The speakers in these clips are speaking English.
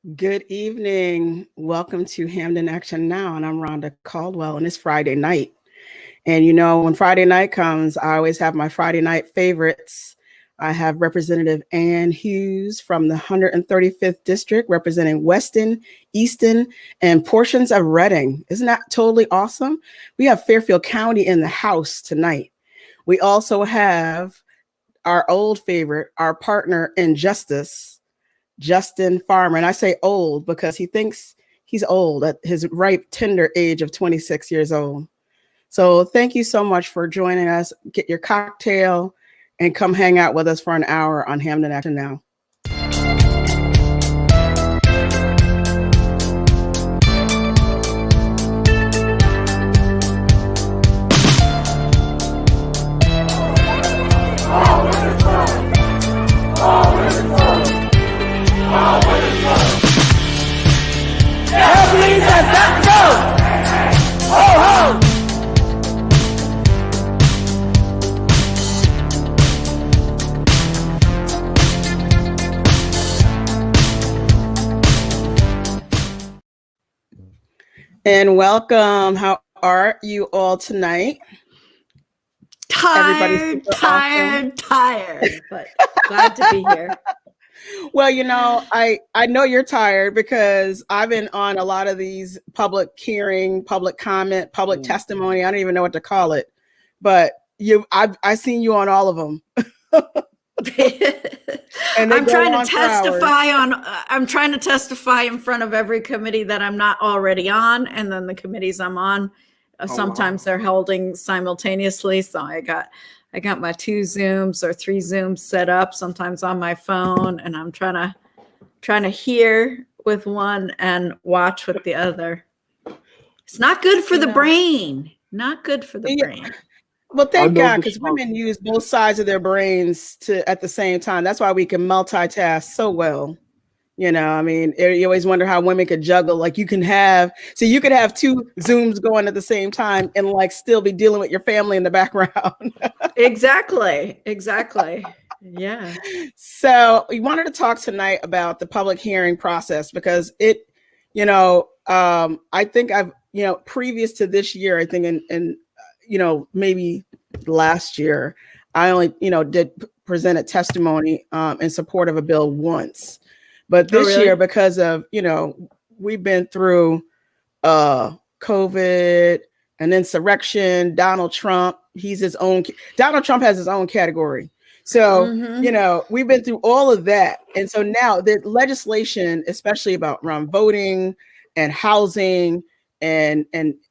Good evening. Welcome to Hamden Action Now, and I'm Rhonda Caldwell, and it's Friday night. And when Friday night comes, I always have my Friday night favorites. I have Representative Ann Hughes from the 135th District representing Weston, Easton, and portions of Reading. Isn't that totally awesome? We have Fairfield County in the house tonight. We also have our old favorite, our partner in justice, Justin Farmer. And I say old because he thinks he's old at his ripe, tender age of 26 years old. So thank you so much for joining us. Get your cocktail and come hang out with us for an hour on Hamden Action Now. And welcome. How are you all tonight? Tired, but glad to be here. Well, I know you're tired because I've been on a lot of these public hearing, public comment, public testimony. I don't even know what to call it, but I've seen you on all of them. And I'm trying to testify in front of every committee that I'm not already on, and then the committees I'm on, sometimes they're holding simultaneously. So I got my 2 Zooms or 3 Zooms set up, sometimes on my phone, and I'm trying to hear with one and watch with the other. It's not good for the brain. Not good for the brain. Well, thank God, because women use both sides of their brains at the same time. That's why we can multitask so well. You always wonder how women could juggle. Like you could have 2 Zooms going at the same time and still be dealing with your family in the background. Exactly. Yeah. So we wanted to talk tonight about the public hearing process because I think I've, previous to this year, I think in maybe last year, I only, did present a testimony in support of a bill once. But this year, because of, we've been through COVID, an insurrection, Donald Trump has his own category. So, we've been through all of that. And so now the legislation, especially around voting and housing and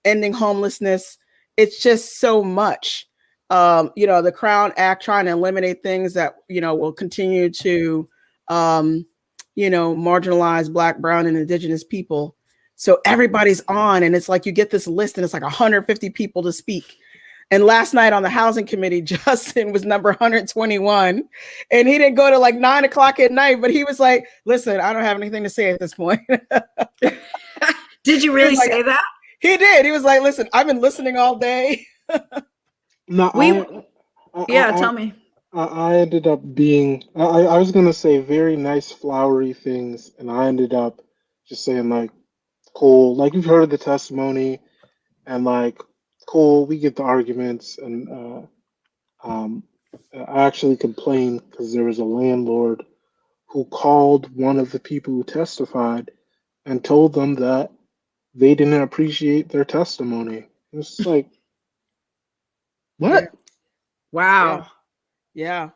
ending homelessness, it's just so much. The Crown Act trying to eliminate things that, will continue to, marginalize Black, Brown, and Indigenous people. So everybody's on, and it's like you get this list, and it's like 150 people to speak. And last night on the Housing Committee, Justin was number 121, and he didn't go to 9 o'clock at night, but he was like, "Listen, I don't have anything to say at this point." Did you really say that? He did. He was like, "Listen, I've been listening all day." Tell me. I ended up being, I was going to say very nice, flowery things, and I ended up just saying, cool, you've heard of the testimony, and, cool, we get the arguments, and I actually complained because there was a landlord who called one of the people who testified and told them that they didn't appreciate their testimony. It's like, what? Wow. Yeah.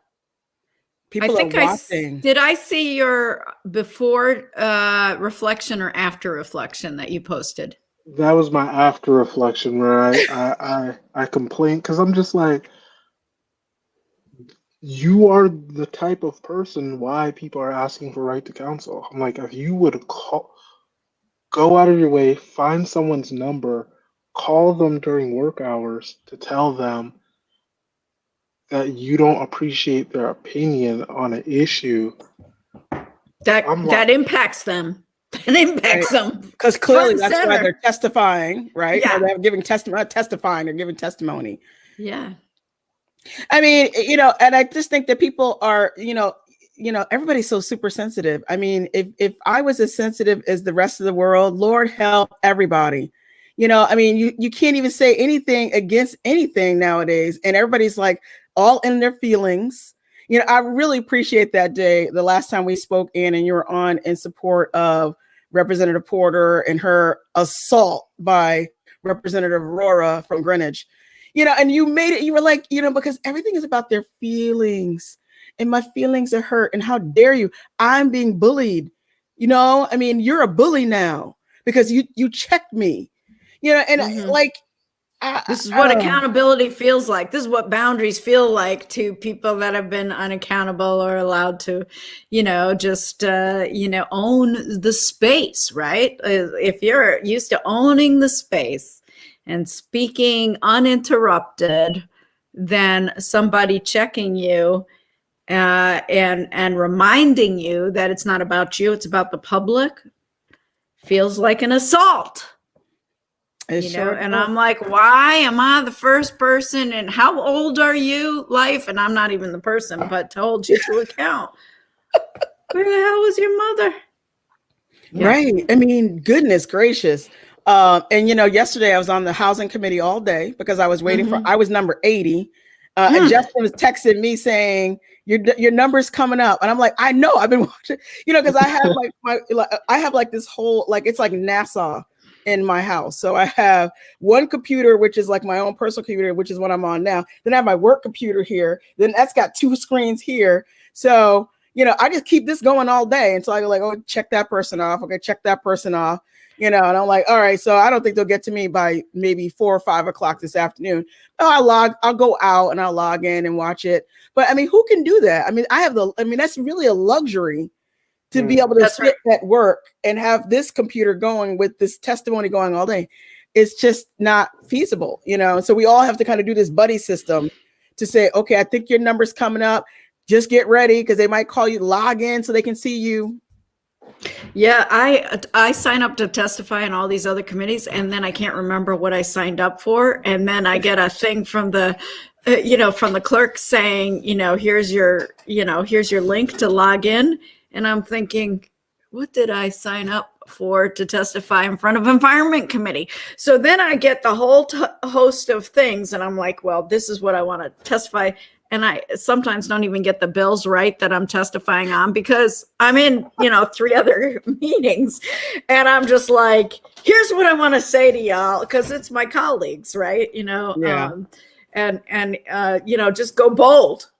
People are watching. Did I see your before reflection or after reflection that you posted? That was my after reflection where I complained because I'm just like, you are the type of person why people are asking for right to counsel. I'm like, if you would go out of your way, find someone's number, call them during work hours to tell them that you don't appreciate their opinion on an issue. That impacts them. It impacts them. Because clearly that's why they're testifying, right? Yeah. Or they're giving testimony, not testifying, they're giving testimony. Yeah. I mean, and I just think that people are, everybody's so super sensitive. I mean, if I was as sensitive as the rest of the world, Lord help everybody. I mean, you can't even say anything against anything nowadays. And everybody's like all in their feelings. I really appreciate that day, the last time we spoke, Ann, and you were on in support of Representative Porter and her assault by Representative Aurora from Greenwich. And you made it, you were like, because everything is about their feelings, and my feelings are hurt. And how dare you? I'm being bullied. I mean, you're a bully now because you checked me, and like, this is what accountability feels like. This is what boundaries feel like to people that have been unaccountable or allowed to, just, own the space, right? If you're used to owning the space and speaking uninterrupted, then somebody checking you and reminding you that it's not about you, it's about the public, feels like an assault. And I'm like, why am I the first person? And how old are you, life? And I'm not even the person, but to hold you to account. Where the hell was your mother? Yeah. Right. I mean, goodness gracious. And yesterday I was on the housing committee all day because I was waiting I was number 80. And Justin was texting me saying, your number's coming up. And I'm like, I know, I've been watching, because I have I have like this whole, like, it's like NASA in my house. So I have one computer, which is like my own personal computer, which is what I'm on now. Then I have my work computer here. Then that's got 2 screens here. So, I just keep this going all day until I go like, oh, check that person off. Okay, check that person off. And I'm like, all right, so I don't think they'll get to me by maybe 4 or 5 o'clock this afternoon. I'll go out and I'll log in and watch it. But I mean, who can do that? I mean, that's really a luxury to be able to sit at work and have this computer going with this testimony going all day. It's just not feasible, So we all have to kind of do this buddy system to say, okay, I think your number's coming up. Just get ready because they might call you, log in so they can see you. Yeah, I sign up to testify in all these other committees, and then I can't remember what I signed up for, and then I get a thing from the from the clerk saying, here's your link to log in. And I'm thinking, what did I sign up for to testify in front of Environment Committee? So then I get the whole host of things, and I'm like, well, this is what I want to testify. And I sometimes don't even get the bills right that I'm testifying on because I'm in, 3 other meetings. And I'm just like, here's what I want to say to y'all, because it's my colleagues, right? Yeah. Just go bold,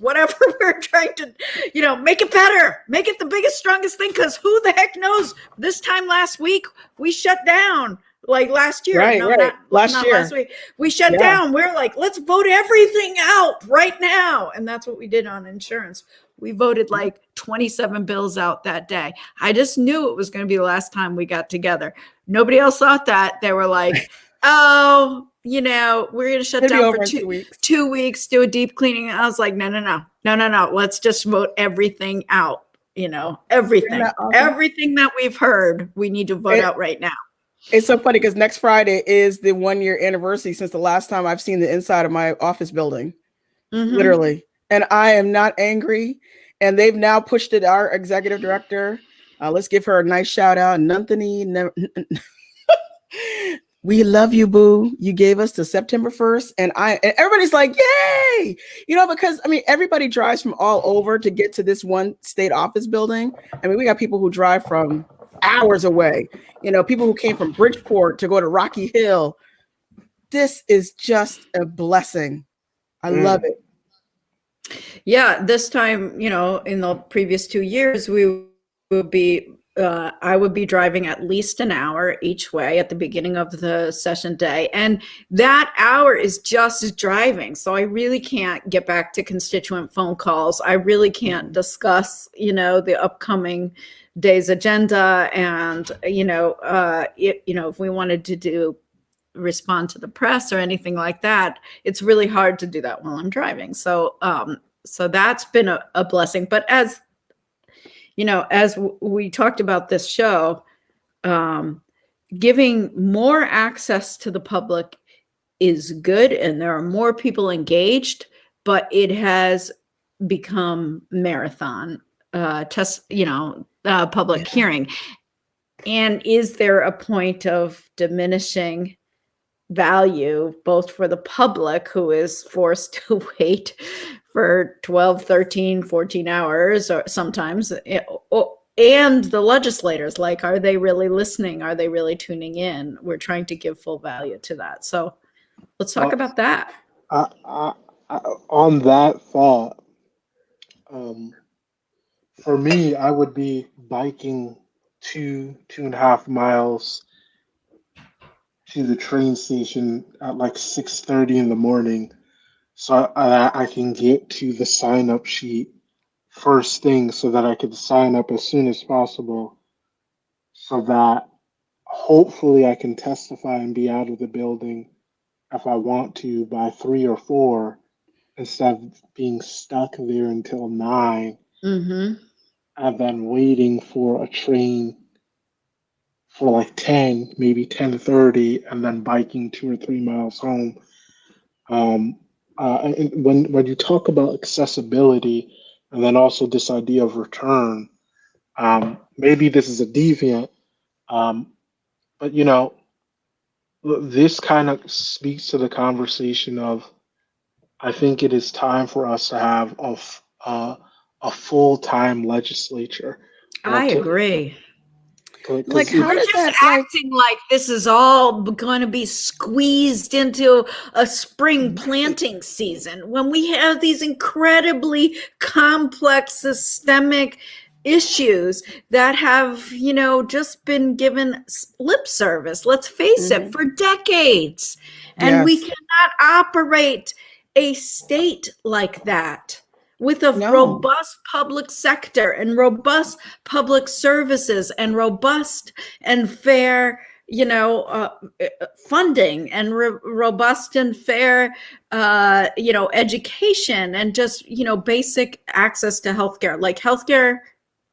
whatever we're trying to, make it better, make it the biggest, strongest thing. Cause who the heck knows, this time last week, we shut down like last year. Right. Not last week. We shut down. We're like, let's vote everything out right now. And that's what we did on insurance. We voted like 27 bills out that day. I just knew it was going to be the last time we got together. Nobody else thought that. They were like, oh, we're going to shut down for 2 weeks, do a deep cleaning. And I was like, no. Let's just vote everything out. Everything, everything that we've heard, we need to vote out right now. It's so funny because next Friday is the 1-year anniversary since the last time I've seen the inside of my office building, literally. And I am not angry. And they've now pushed it. Our executive director, let's give her a nice shout out. Nanthony. We love you, boo. You gave us to September 1st. And everybody's like, yay, because I mean, everybody drives from all over to get to this one state office building. I mean, we got people who drive from hours away, people who came from Bridgeport to go to Rocky Hill. This is just a blessing. I love it. Yeah. This time, in the previous 2 years, I would be driving at least an hour each way at the beginning of the session day. And that hour is just driving. So I really can't get back to constituent phone calls. I really can't discuss, the upcoming day's agenda. And, if we wanted to respond to the press or anything like that, it's really hard to do that while I'm driving. So that's been a blessing. But as we talked about this show, giving more access to the public is good, and there are more people engaged, but it has become marathon public hearing. And is there a point of diminishing value both for the public, who is forced to wait for 12, 13, 14 hours or sometimes, and the legislators? Like, are they really listening? Are they really tuning in? We're trying to give full value to that. So let's talk about that. On that thought, for me, I would be biking 2.5 miles to the train station at like 6:30 in the morning, so I can get to the sign up sheet first thing, so that I could sign up as soon as possible, so that hopefully I can testify and be out of the building if I want to by 3 or 4, instead of being stuck there until 9, Mm-hmm. and then waiting for a train for like 10, maybe 10:30, and then biking 2 or 3 miles home. And when you talk about accessibility, and then also this idea of return, maybe this is a deviant, but this kind of speaks to the conversation of, I think it is time for us to have a full-time legislature. I agree. Like, how does that acting like this is all going to be squeezed into a spring planting season when we have these incredibly complex systemic issues that have, just been given lip service, let's face it, for decades. And we cannot operate a state like that with a robust public sector and robust public services and robust and fair, funding and robust and fair, education, and just, basic access to healthcare. Like, healthcare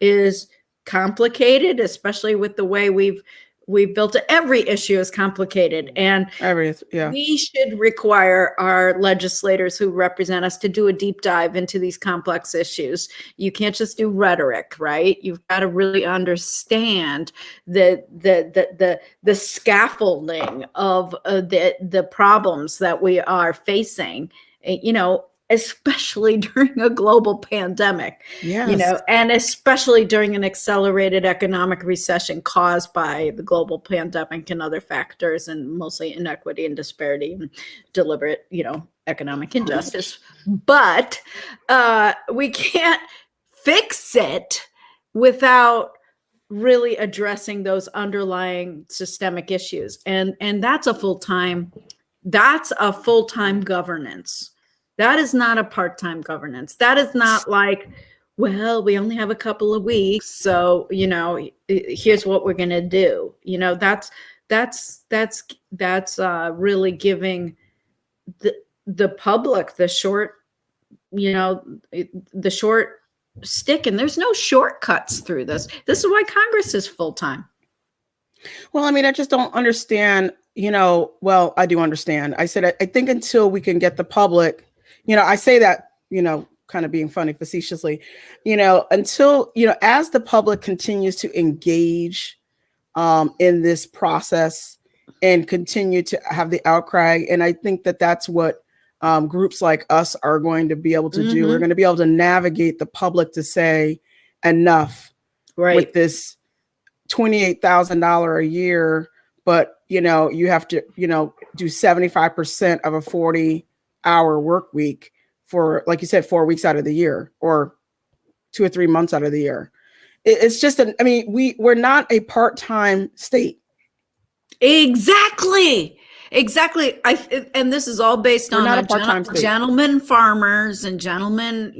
is complicated, especially with the way we've built it. Every issue is complicated, and we should require our legislators who represent us to do a deep dive into these complex issues. You can't just do rhetoric, right? You've got to really understand the scaffolding of the problems that we are facing, especially during a global pandemic, and especially during an accelerated economic recession caused by the global pandemic and other factors, and mostly inequity and disparity and deliberate, economic injustice. But we can't fix it without really addressing those underlying systemic issues. And that's a full-time governance. That is not a part-time governance. That is not like, well, we only have a couple of weeks, so here's what we're going to do. That's really giving the public the short stick, and there's no shortcuts through this. This is why Congress is full-time. Well, I mean, I just don't understand. Well, I do understand. I said I think until we can get the public. I say that, kind of being funny facetiously, until, as the public continues to engage in this process and continue to have the outcry. And I think that that's what groups like us are going to be able to do. We're going to be able to navigate the public to say enough with this $28,000 a year. But, you have to, do 75% of a 40-hour work week for, like you said, 4 weeks out of the year, or 2 or 3 months out of the year. It's just, we're not a part-time state. Exactly. And this is all based on gentlemen farmers and gentlemen,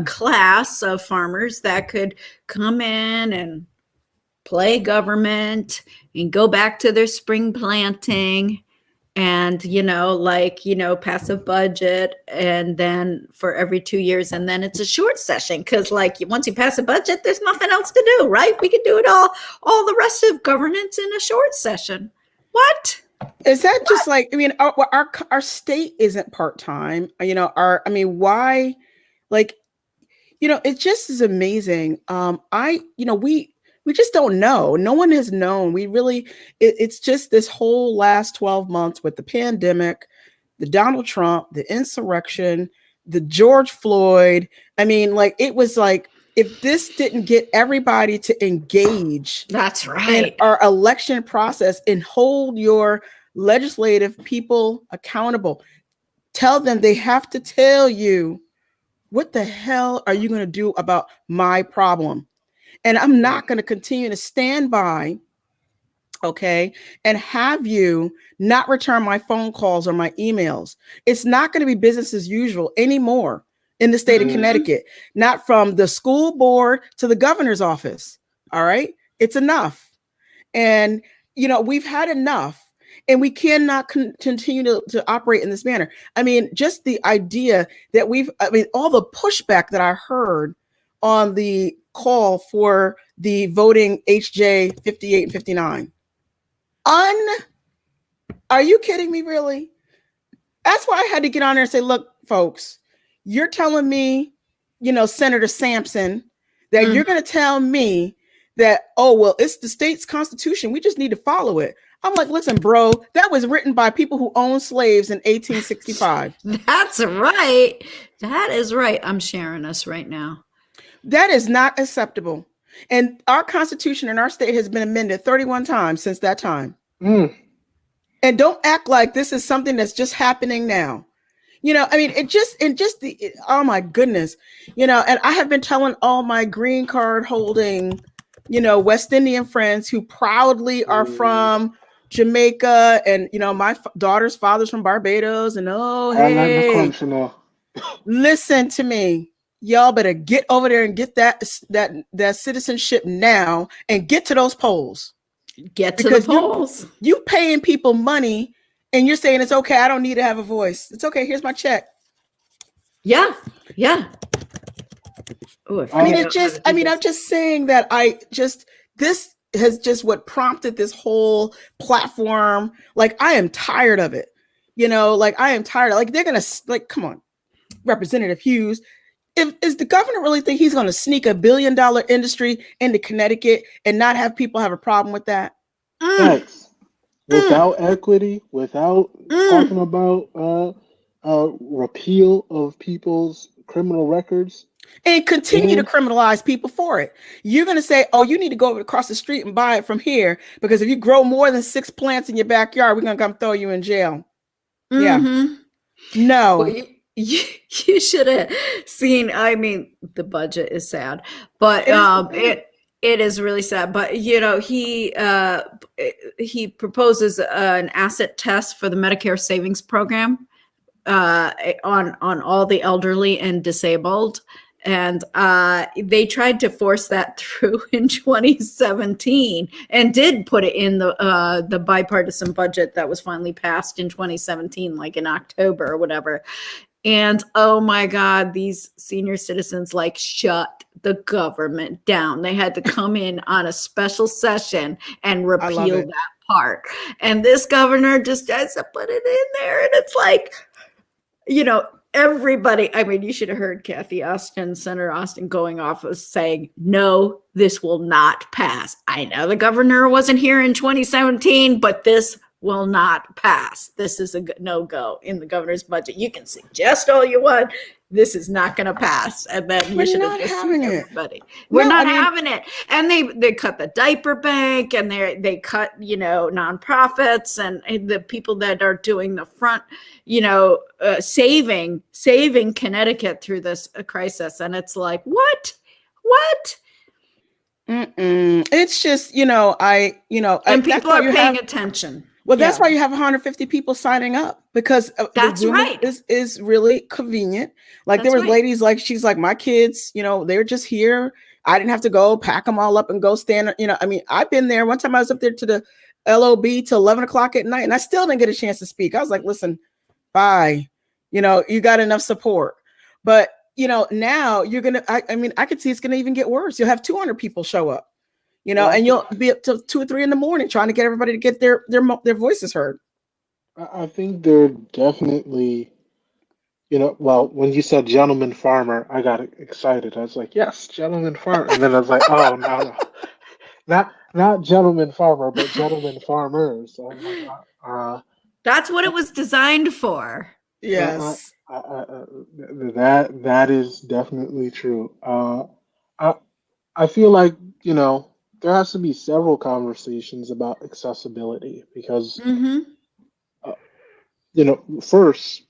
class of farmers that could come in and play government and go back to their spring planting and, pass a budget, and then for every 2 years, and then it's a short session. Cause once you pass a budget, there's nothing else to do, right? We could do it all the rest of governance in a short session. What? Is that just our state isn't part-time, why Like, it just is amazing. We just don't know. No one has known. It's just this whole last 12 months with the pandemic, the Donald Trump, the insurrection, the George Floyd. I mean, like, it was like, if this didn't get everybody to engage, that's right, in our election process and hold your legislative people accountable, tell them they have to tell you, what the hell are you going to do about my problem? And I'm not going to continue to stand by, okay, and have you not return my phone calls or my emails. It's not going to be business as usual anymore in the state of Connecticut, not from the school board to the governor's office. All right. It's enough. And, we've had enough. And we cannot continue to operate in this manner. I mean, just the idea that all the pushback that I heard on the call for the voting HJ 58 and 59. Are you kidding me, really? That's why I had to get on there and say, look, folks, you're telling me, Senator Sampson, that you're going to tell me that, oh, well, it's the state's constitution. We just need to follow it. I'm like, listen, bro, that was written by people who owned slaves in 1865. That's right. That is right. I'm sharing us right now. That is not acceptable. And our constitution in our state has been amended 31 times since that time. And don't act like this is something that's just happening now. I mean, oh my goodness, and I have been telling all my green card holding, West Indian friends who proudly are from Jamaica, and my daughter's father's from Barbados, and hey, listen to me, y'all better get over there and get that citizenship now, and get to those polls. Get to the polls. You paying people money, and you're saying it's okay. I don't need to have a voice. It's okay. Here's my check. Yeah. Ooh, I'm just saying that this has just what prompted this whole platform. Like, I am tired of it. I am tired. Like, they're going to, come on, Representative Hughes. Is the governor really think he's going to sneak $1 billion industry into Connecticut and not have people have a problem with that? Thanks. Without equity, without talking about repeal of people's criminal records. And continue to criminalize people for it. You're going to say, oh, you need to go across the street and buy it from here, because if you grow more than 6 plants in your backyard, we're going to come throw you in jail. Yeah. No. Well, you should have seen, I mean, the budget is sad, but it is really sad. But, he proposes an asset test for the Medicare savings program on all the elderly and disabled. And they tried to force that through in 2017 and did put it in the bipartisan budget that was finally passed in 2017, like in October or whatever. And oh my God, these senior citizens shut the government down. They had to come in on a special session and repeal that part. And this governor just has to put it in there. And it's like, everybody, I mean, you should have heard Kathy Austin, Senator Austin, going off of saying, no, this will not pass. I know the governor wasn't here in 2017, but this will not pass. This is a no-go in the governor's budget. You can suggest all you want. This is not going to pass. And then you should have listened to everybody. We're not having it. And they cut the diaper bank, and they cut, nonprofits and the people that are doing the front, saving Connecticut through this crisis. And it's like, what? It's just, and people are paying attention. Well, that's why you have 150 people signing up, because that's right. This is really convenient. Like, there was ladies, she's like, my kids, they're just here. I didn't have to go pack them all up and go stand. I mean, I've been there. One time I was up there to the LOB till 11 o'clock at night, and I still didn't get a chance to speak. I was like, listen, bye. You got enough support. But, now you're going to, I could see it's going to even get worse. You'll have 200 people show up. And you'll be up till 2 or 3 in the morning trying to get everybody to get their voices heard. I think they're definitely well, when you said gentleman farmer, I got excited. I was like, yes, gentleman farmer. And then I was like, oh, no, not gentleman farmer, but gentleman farmers. Oh my God. That's what it was designed for. Yes. That is definitely true. I I feel like, there has to be several conversations about accessibility because, Mm-hmm. uh, first,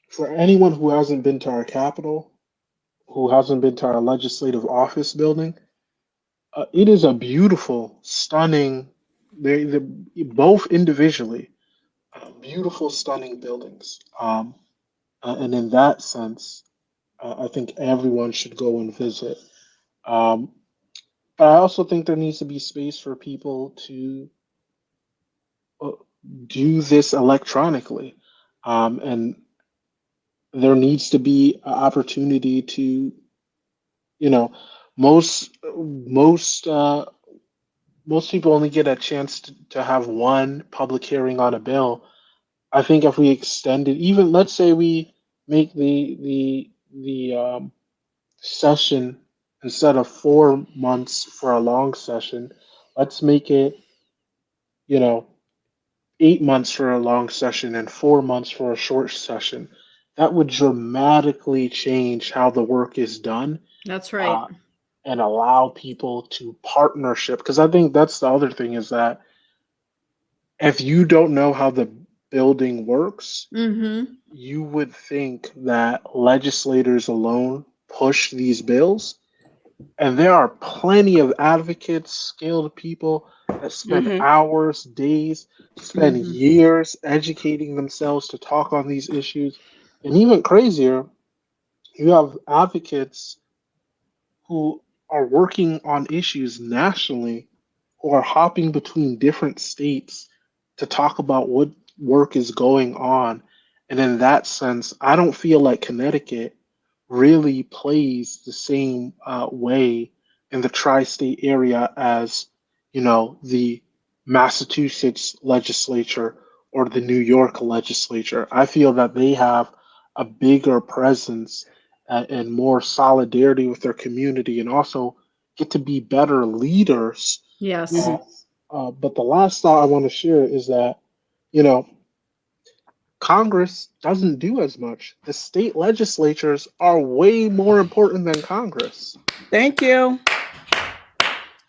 for anyone who hasn't been to our Capitol, who hasn't been to our legislative office building, it is a beautiful, stunning, they both individually, beautiful, stunning buildings. And in that sense, I think everyone should go and visit. Um, but I also think there needs to be space for people to uh, do this electronically. And there needs to be an opportunity to, you know, most most most people only get a chance to have one public hearing on a bill. I think if we extend it, even let's say we make the session instead of 4 months for a long session, let's make it, you know, 8 months for a long session and 4 months for a short session. That would dramatically change how the work is done, That's right. uh, and allow people to partnership. Because I think that's the other thing is that if you don't know how the building works, Mm-hmm. you would think that legislators alone push these bills. And there are plenty of advocates, skilled people that spend Mm-hmm. hours, days, spend Mm-hmm. years educating themselves to talk on these issues. And even crazier, you have advocates who are working on issues nationally who are hopping between different states to talk about what work is going on. And in that sense, I don't feel like Connecticut really plays the same way in the tri-state area as, the Massachusetts legislature or the New York legislature. I feel that they have a bigger presence and more solidarity with their community and also get to be better leaders. Yes. Uh, Mm-hmm. but the last thought I want to share is that, you know, Congress doesn't do as much. The state legislatures are way more important than Congress. Thank you.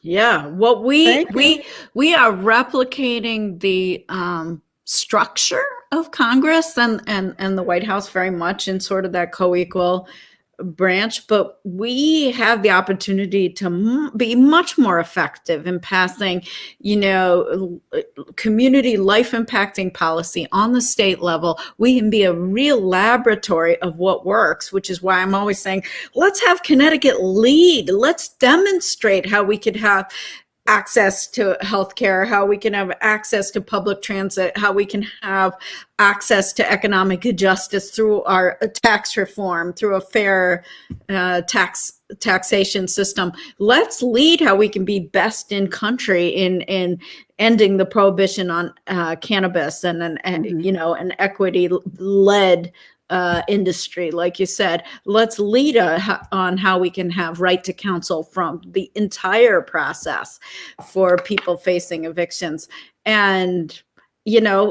Yeah. What we Thank you. we we are replicating the structure of Congress and the White House very much in sort of that co-equal branch, but we have the opportunity to be much more effective in passing, community life impacting policy on the state level. We can be a real laboratory of what works, which is why I'm always saying, let's have Connecticut lead. Let's demonstrate how we could have access to healthcare, how we can have access to public transit, how we can have access to economic justice through our tax reform, through a fair taxation system. Let's lead how we can be best in country in ending the prohibition on cannabis and an equity led industry, like you said. Let's lead on how we can have right to counsel from the entire process for people facing evictions, and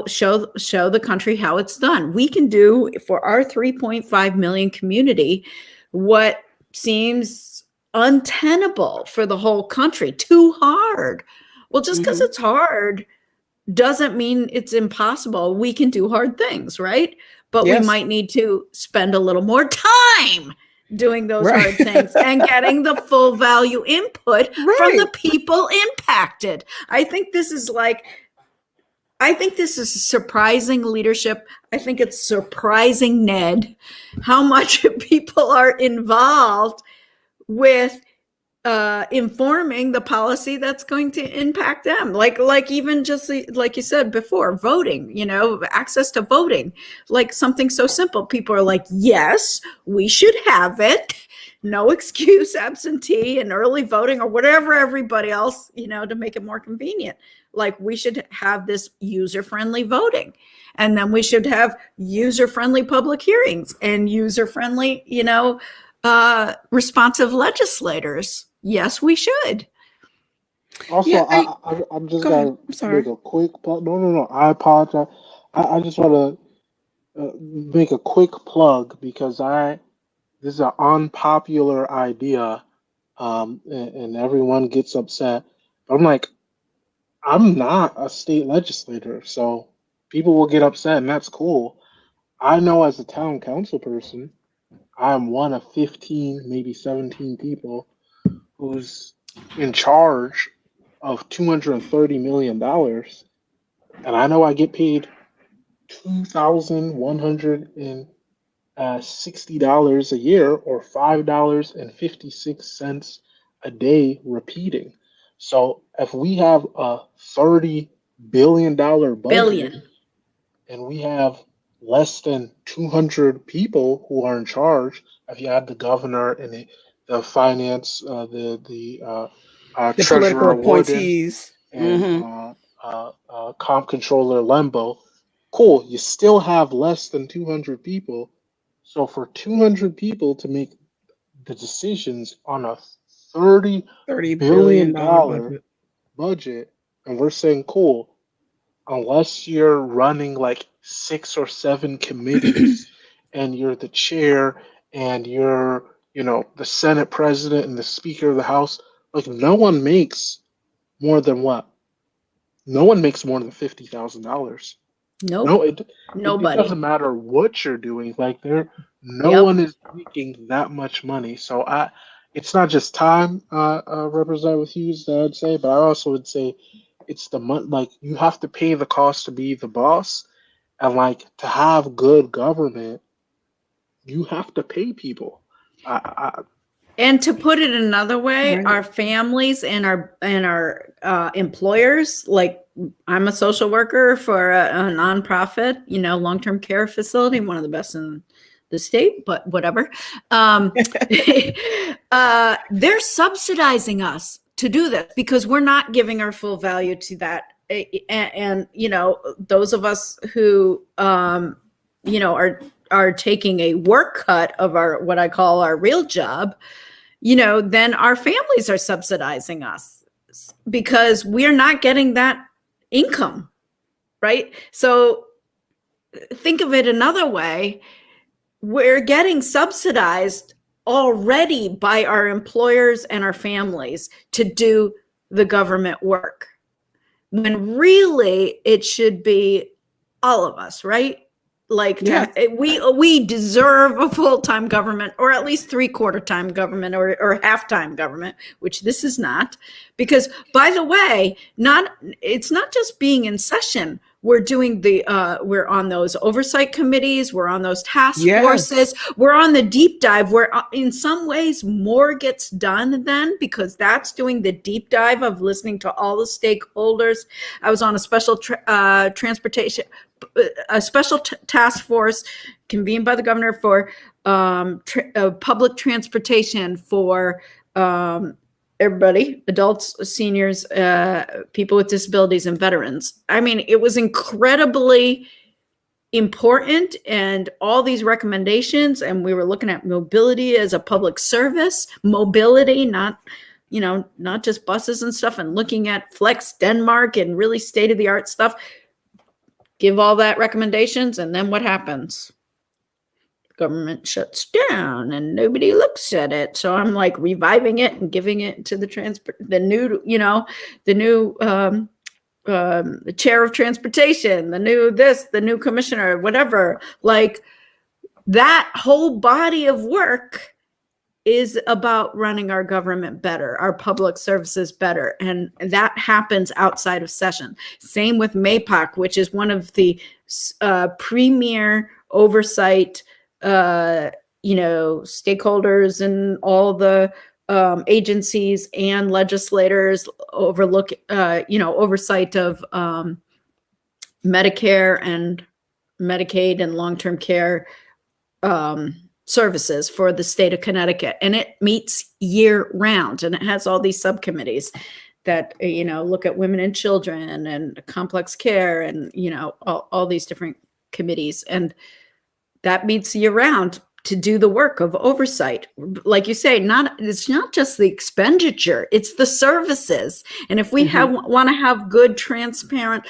show the country how it's done. We can do for our 3.5 million community what seems untenable for the whole country, too hard. Well, just because Mm-hmm. it's hard doesn't mean it's impossible. We can do hard things, right? But we Yes. might need to spend a little more time doing those Right. hard things and getting the full value input from the Right. people impacted. I think this is surprising leadership. I think it's surprising, Ned, how much people are involved with informing the policy that's going to impact them, like even just like you said before, voting, access to voting, like something so simple. People are like, yes, we should have it. no excuse absentee and early voting or whatever everybody else, to make it more convenient. Like, we should have this user-friendly voting, and then we should have user-friendly public hearings and user-friendly, responsive legislators. Yes, we should. Also, Yeah, I'm just go ahead. gonna I'm sorry. make a quick plug. No. I apologize. I just want to make a quick plug because this is an unpopular idea, and everyone gets upset. I'm like, I'm not a state legislator, so people will get upset, and that's cool. I know as a town council person, I'm one of 15, maybe 17 people who's in charge of $230 million. And I know I get paid $2,160 a year or $5.56 a day repeating. So if we have a $30 billion budget Billion. and we have less than 200 people who are in charge, if you add the governor and the finance, the The political treasurer Warden, appointees. and comp controller Lembo, cool, you still have less than 200 people. So for 200 people to make the decisions on a $30 $30 billion billion budget. budget, and we're saying, cool, unless you're running like 6 or 7 committees and you're the chair and you're, the Senate president and the Speaker of the House, like no one makes more than what? No one makes more than $50,000. Nope. No, it Nobody. doesn't matter what you're doing. Like no Yep. one is making that much money. So it's not just time, Representative Hughes, that I'd say, but I also would say it's the money. Like you have to pay the cost to be the boss, and like to have good government, you have to pay people. And to put it another way, Right. our families and our employers, like I'm a social worker for a nonprofit, long-term care facility, one of the best in the state, but whatever. They're subsidizing us to do this because we're not giving our full value to that. And those of us who, are taking a work cut of what I call our real job, then our families are subsidizing us because we're not getting that income, right? So think of it another way. We're getting subsidized already by our employers and our families to do the government work, when really it should be all of us, right? Like we deserve a full-time government, or at least 3/4 time government, or half-time government, which this is not. Because, by the way, it's not just being in session. We're doing we're on those oversight committees. We're on those task forces. We're on the deep dive where in some ways more gets done then, because that's doing the deep dive of listening to all the stakeholders. I was on a special transportation, a special task force convened by the governor for public transportation for everybody, adults, seniors, people with disabilities, and veterans. I mean, it was incredibly important, and all these recommendations, and we were looking at mobility as a public service, mobility, not just buses and stuff, and looking at Flex Denmark and really state-of-the-art stuff. Give all that recommendations, and then what happens? Government shuts down and nobody looks at it. So I'm like reviving it and giving it to the new chair of transportation, the new commissioner, whatever. Like, that whole body of work is about running our government better, our public services better. And that happens outside of session. Same with MAPOC, which is one of the premier oversight stakeholders and all the agencies and legislators oversight of Medicare and Medicaid and long-term care Services for the state of Connecticut, and it meets year round, and it has all these subcommittees that, look at women and children and complex care and, all these different committees. And that meets year round to do the work of oversight. Like you say, it's not just the expenditure, it's the services. And if we want to have good, transparent,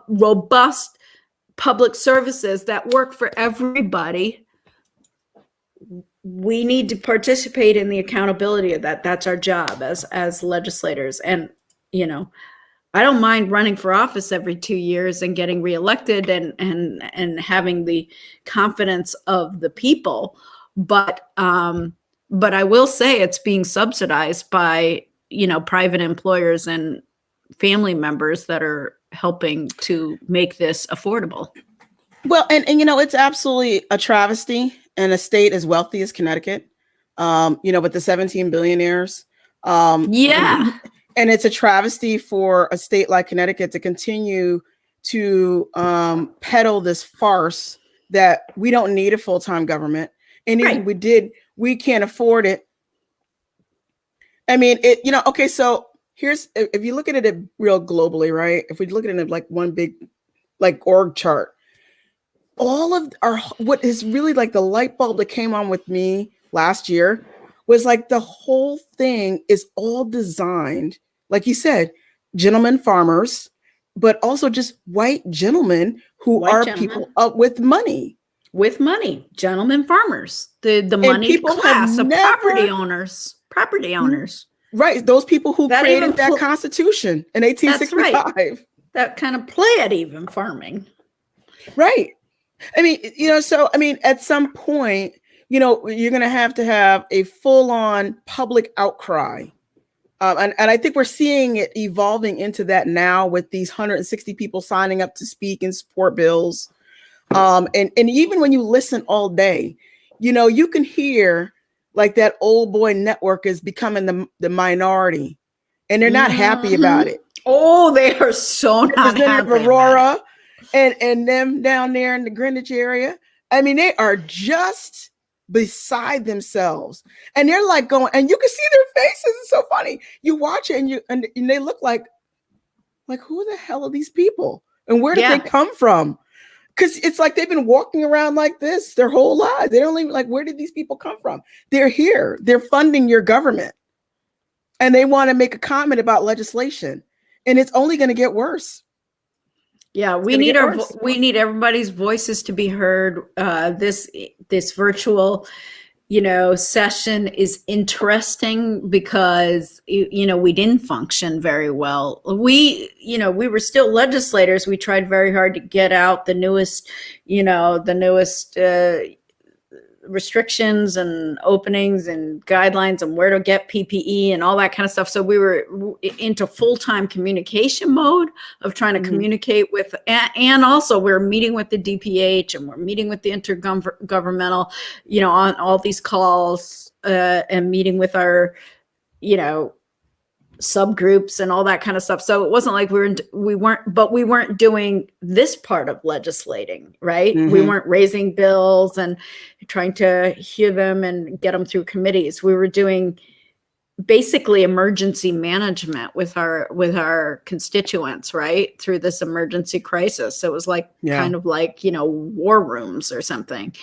robust public services that work for everybody, we need to participate in the accountability of that. That's our job as legislators. And, I don't mind running for office every 2 years and getting reelected and having the confidence of the people. But I will say it's being subsidized by, private employers and family members that are helping to make this affordable. Well, and it's absolutely a travesty in a state as wealthy as Connecticut, with the 17 billionaires. Yeah. And it's a travesty for a state like Connecticut to continue to peddle this farce that we don't need a full-time government. And even if we did, we can't afford it. I mean, okay, so here's, if you look at it real globally, right? If we look at it like one big, like org chart, all of what is really like the light bulb that came on with me last year was like the whole thing is all designed, like you said, gentlemen farmers, but also just white gentlemen who are people with money. With money, gentlemen farmers, the money class of property owners. Right, those people who created that Constitution in 1865. That's right. That kind of play at even farming. Right. I mean, at some point, you're going to have a full-on public outcry. And I think we're seeing it evolving into that now with these 160 people signing up to speak and support bills. And even when you listen all day, you can hear like that old boy network is becoming the minority, and they're not happy about it. Oh, they are so not happy. Aurora and them down there in the Greenwich area. I mean, they are just beside themselves, and they're like going, and you can see their faces. It's so funny. You watch it and they look like who the hell are these people, and where did they come from? Because it's like they've been walking around like this their whole lives. They don't even where did these people come from? They're here. They're funding your government, and they want to make a comment about legislation, and it's only going to get worse. Yeah, we need everybody's voices to be heard. This virtual, session is interesting because we didn't function very well. We were still legislators. We tried very hard to get out the newest restrictions and openings and guidelines and where to get PPE and all that kind of stuff. So we were into full-time communication mode of trying to communicate with, and also we're meeting with the DPH and we're meeting with the intergovernmental, on all these calls and meeting with our, subgroups and all that kind of stuff. So it wasn't like we weren't doing this part of legislating, right? We weren't raising bills and trying to hear them and get them through committees. We were doing basically emergency management with our constituents, right? Through this emergency crisis. So it was like kind of like, war rooms or something.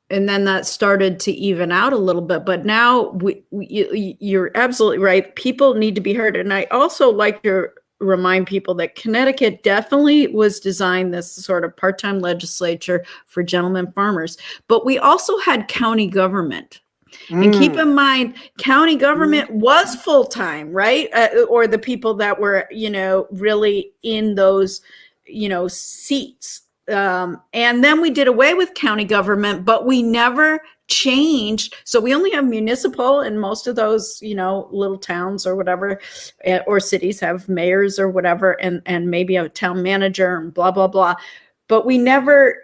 And then that started to even out a little bit. But now you're absolutely right. People need to be heard. And I also like to remind people that Connecticut definitely was designed this sort of part-time legislature for gentlemen farmers. But we also had county government. And keep in mind, county government was full-time, right? Or the people that were, really in those, seats. And then we did away with county government, but we never changed. So we only have municipal, and most of those, little towns or whatever, or cities have mayors or whatever, and maybe a town manager and blah, blah, blah. But we never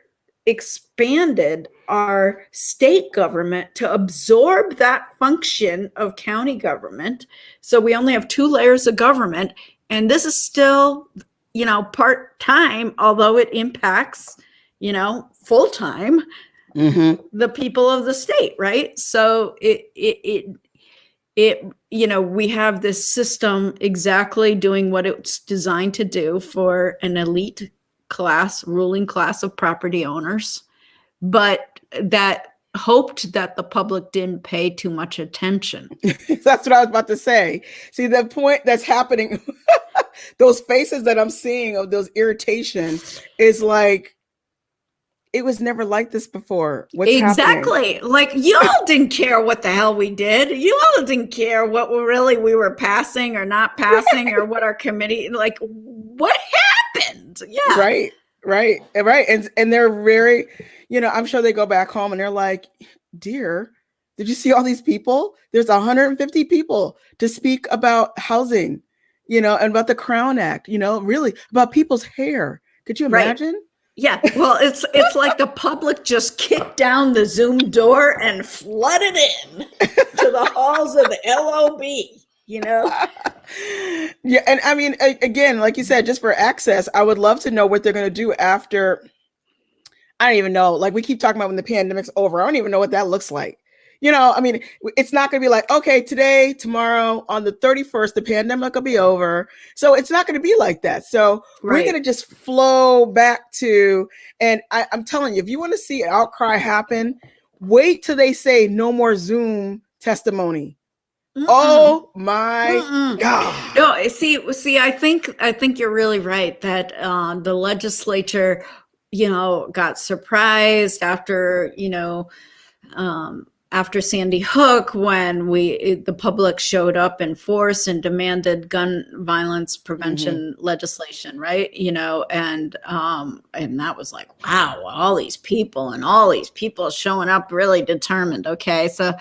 expanded our state government to absorb that function of county government. So we only have 2 layers of government, and this is still part-time, although it impacts, full-time. the people of the state, right? So it we have this system exactly doing what it's designed to do for an elite class, ruling class of property owners, but that hoped that the public didn't pay too much attention. That's what I was about to say. See, the point that's happening, those faces that I'm seeing of those irritation is like, it was never like this before. What's exactly happening? Like, you all didn't care what the hell we did. You all didn't care what we were passing or not passing, or what our committee, like, what happened? Yeah, right. And they're very, I'm sure they go back home and they're like, dear, did you see all these people? There's 150 people to speak about housing, and about the Crown Act, really about people's hair. Could you imagine? Right. Yeah, well, it's like the public just kicked down the Zoom door and flooded in to the halls of the LOB, Yeah, and I mean, again, like you said, just for access, I would love to know what they're going to do after. I don't even know. Like, we keep talking about when the pandemic's over. I don't even know what that looks like. I mean, it's not going to be like, okay, today, tomorrow, on the 31st, the pandemic will be over. So it's not going to be like that. So we're going to just flow back to, and I'm telling you, if you want to see an outcry happen, wait till they say no more Zoom testimony. Oh my God. No, see, I think you're really right that the legislature, got surprised after, after Sandy Hook, when the public showed up in force and demanded gun violence prevention legislation, right? And that was like, wow, all these people showing up really determined. Okay, so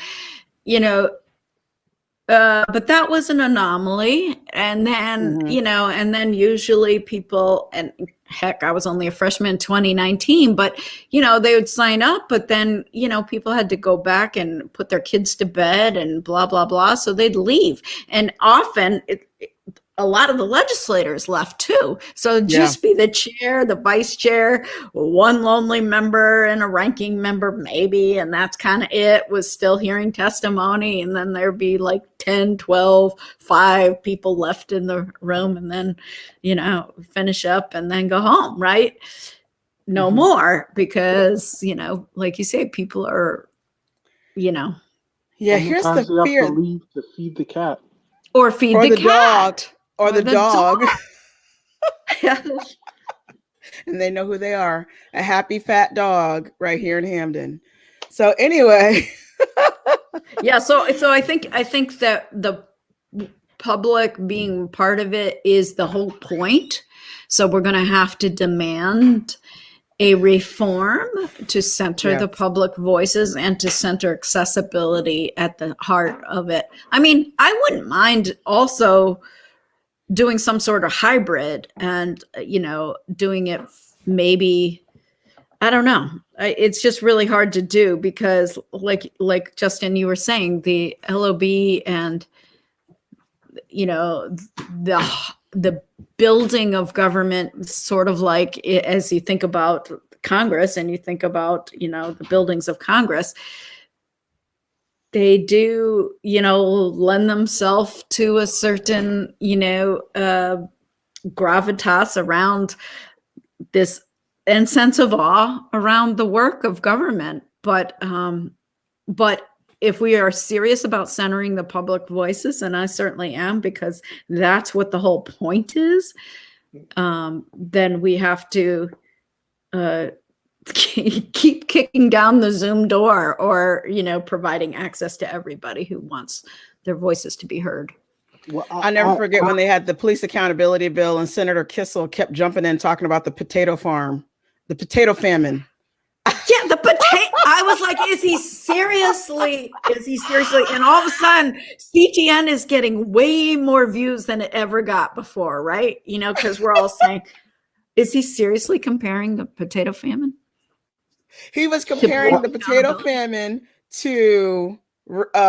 but that was an anomaly, and then and then usually people, and heck, I was only a freshman in 2019, but they would sign up, but then people had to go back and put their kids to bed and blah blah blah, so they'd leave, and often a lot of the legislators left too. So just be the chair, the vice chair, one lonely member and a ranking member maybe, and that's kind of it, was still hearing testimony, and then there'd be like 10, 12, 5 people left in the room, and then, finish up and then go home, right? No more, because, like you say, people are, Yeah, here's the fear. Have to leave to feed the cat. Or feed the cat. Dog. Or the dog. And they know who they are. A happy fat dog right here in Hampden. So anyway. Yeah, so I think that the public being part of it is the whole point. So we're going to have to demand a reform to center the public voices and to center accessibility at the heart of it. I mean, I wouldn't mind also doing some sort of hybrid and, doing it maybe, I don't know. It's just really hard to do because like Justin, you were saying, the LOB and, the building of government, sort of like as you think about Congress and you think about, the buildings of Congress, they do, lend themselves to a certain, gravitas around this and sense of awe around the work of government. But if we are serious about centering the public voices, and I certainly am, because that's what the whole point is, then we have to keep kicking down the Zoom door, or providing access to everybody who wants their voices to be heard. Well, I never forget when they had the police accountability bill and Senator Kissel kept jumping in talking about the potato farm, the potato famine. Yeah, the potato. I was like, is he seriously? And all of a sudden, CTN is getting way more views than it ever got before, right? Because we're all saying, is he seriously comparing the potato famine? He was comparing the potato famine to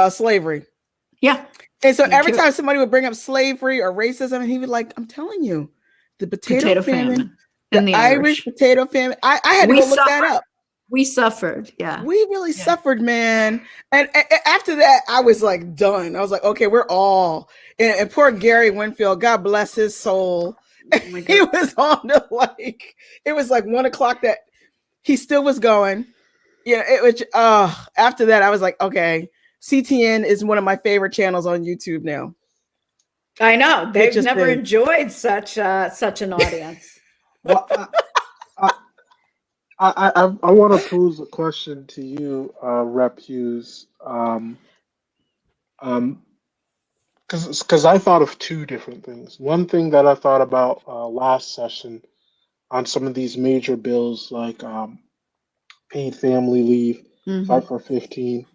slavery. Yeah. And so every time somebody would bring up slavery or racism, he would like, I'm telling you, the potato famine. And the Irish potato famine. I had to go look that up. We suffered. Yeah. We really suffered, man. And after that, I was like done. I was like, okay, we're all. And poor Gary Winfield, God bless his soul. He was on the like, it was like 1 o'clock that he still was going. Yeah, it was. After that, I was like, okay, CTN is one of my favorite channels on YouTube now. I know they've never enjoyed such an audience. Well, I want to pose a question to you, Rep Hughes. Because I thought of two different things. One thing that I thought about last session on some of these major bills like paid family leave, Fight for 15.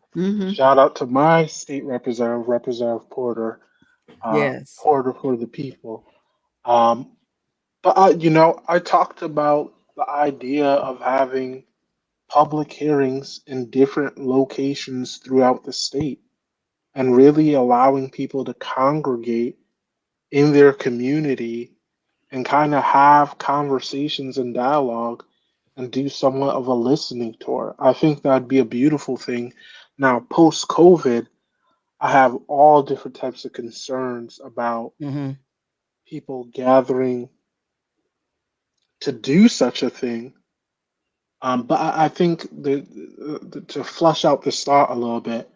Shout out to my state representative, Representative Porter. Yes. Porter for the people. But I talked about the idea of having public hearings in different locations throughout the state and really allowing people to congregate in their community and kind of have conversations and dialogue and do somewhat of a listening tour. I think that'd be a beautiful thing. Now, post COVID, I have all different types of concerns about people gathering to do such a thing. But I think to flush out this thought a little bit,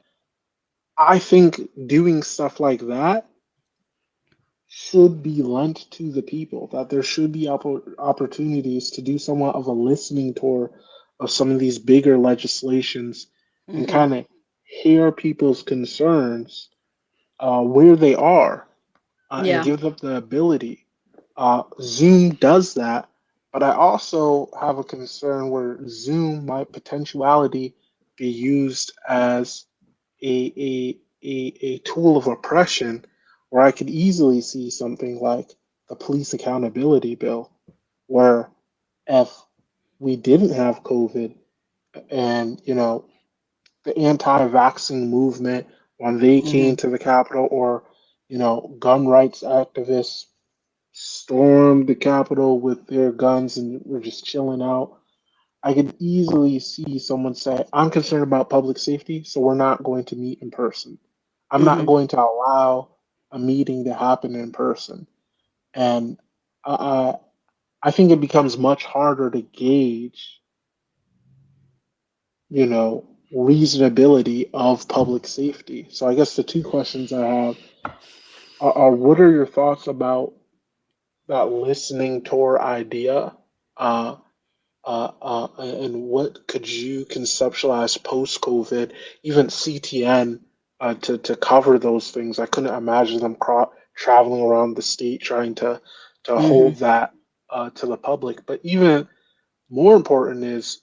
I think doing stuff like that should be lent to the people, that there should be opportunities to do somewhat of a listening tour of some of these bigger legislations and kind of hear people's concerns where they are and give them the ability. Zoom does that, but I also have a concern where Zoom might potentiality be used as a tool of oppression, where I could easily see something like the police accountability bill, where if we didn't have COVID and the anti-vaccine movement when they came to the Capitol, or gun rights activists stormed the Capitol with their guns and were just chilling out, I could easily see someone say, I'm concerned about public safety, so we're not going to meet in person. I'm not going to allow a meeting to happen in person. And I think it becomes much harder to gauge, reasonability of public safety. So I guess the two questions I have are what are your thoughts about that listening tour idea? And what could you conceptualize post-COVID, even CTN, to cover those things? I couldn't imagine them traveling around the state trying to hold that to the public. But even more important is,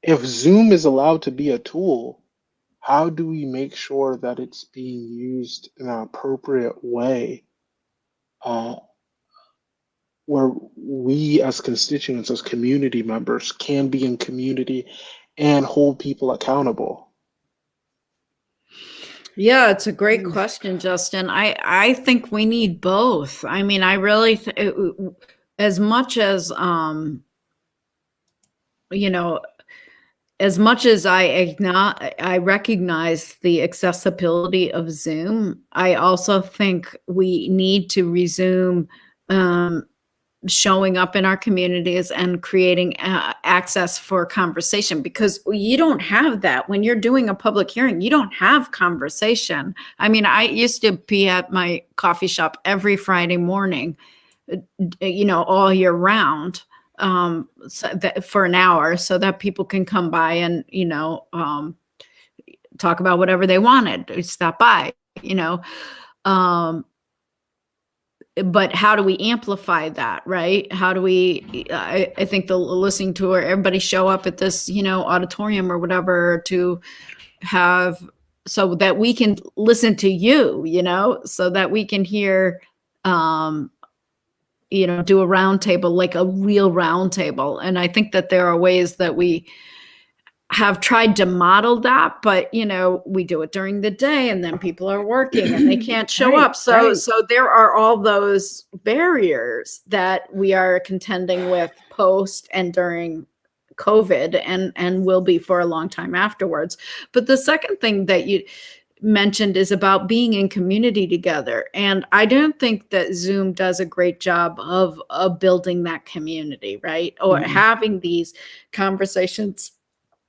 if Zoom is allowed to be a tool, how do we make sure that it's being used in an appropriate way? Where we as constituents, as community members, can be in community and hold people accountable? Yeah, it's a great question, Justin. I think we need both. I mean, I really, as much as, as much as I recognize the accessibility of Zoom, I also think we need to resume showing up in our communities and creating access for conversation, because you don't have that when you're doing a public hearing. You don't have conversation. I mean, I used to be at my coffee shop every Friday morning, all year round, for an hour, so that people can come by and talk about whatever they wanted, stop by, but how do we amplify that, right? How do we, I think the listening tour, everybody show up at this, auditorium or whatever to have, so that we can listen to you, so that we can hear, do a round table, like a real round table. And I think that there are ways that we have tried to model that, but we do it during the day and then people are working and they can't show up. So there are all those barriers that we are contending with post and during COVID and will be for a long time afterwards. But the second thing that you mentioned is about being in community together. And I don't think that Zoom does a great job of building that community, right? Or having these conversations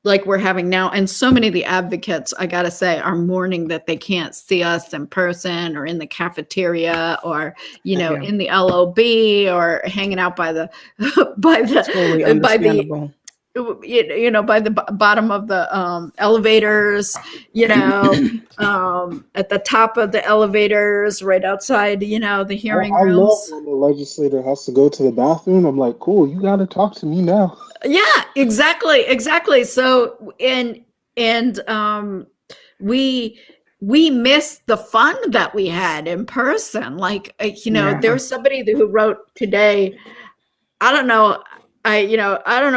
like we're having now. And so many of the advocates, I got to say, are mourning that they can't see us in person or in the cafeteria or, you know, in the LOB or hanging out by the, totally understandable. you know, by the bottom of the elevators, you know, at the top of the elevators, right outside, you know, the hearing I love rooms. when the legislator has to go to the bathroom. I'm like, cool, you got to talk to me now. Yeah, exactly. So, we missed the fun that we had in person. Like, you know, there was somebody who wrote today, I don't know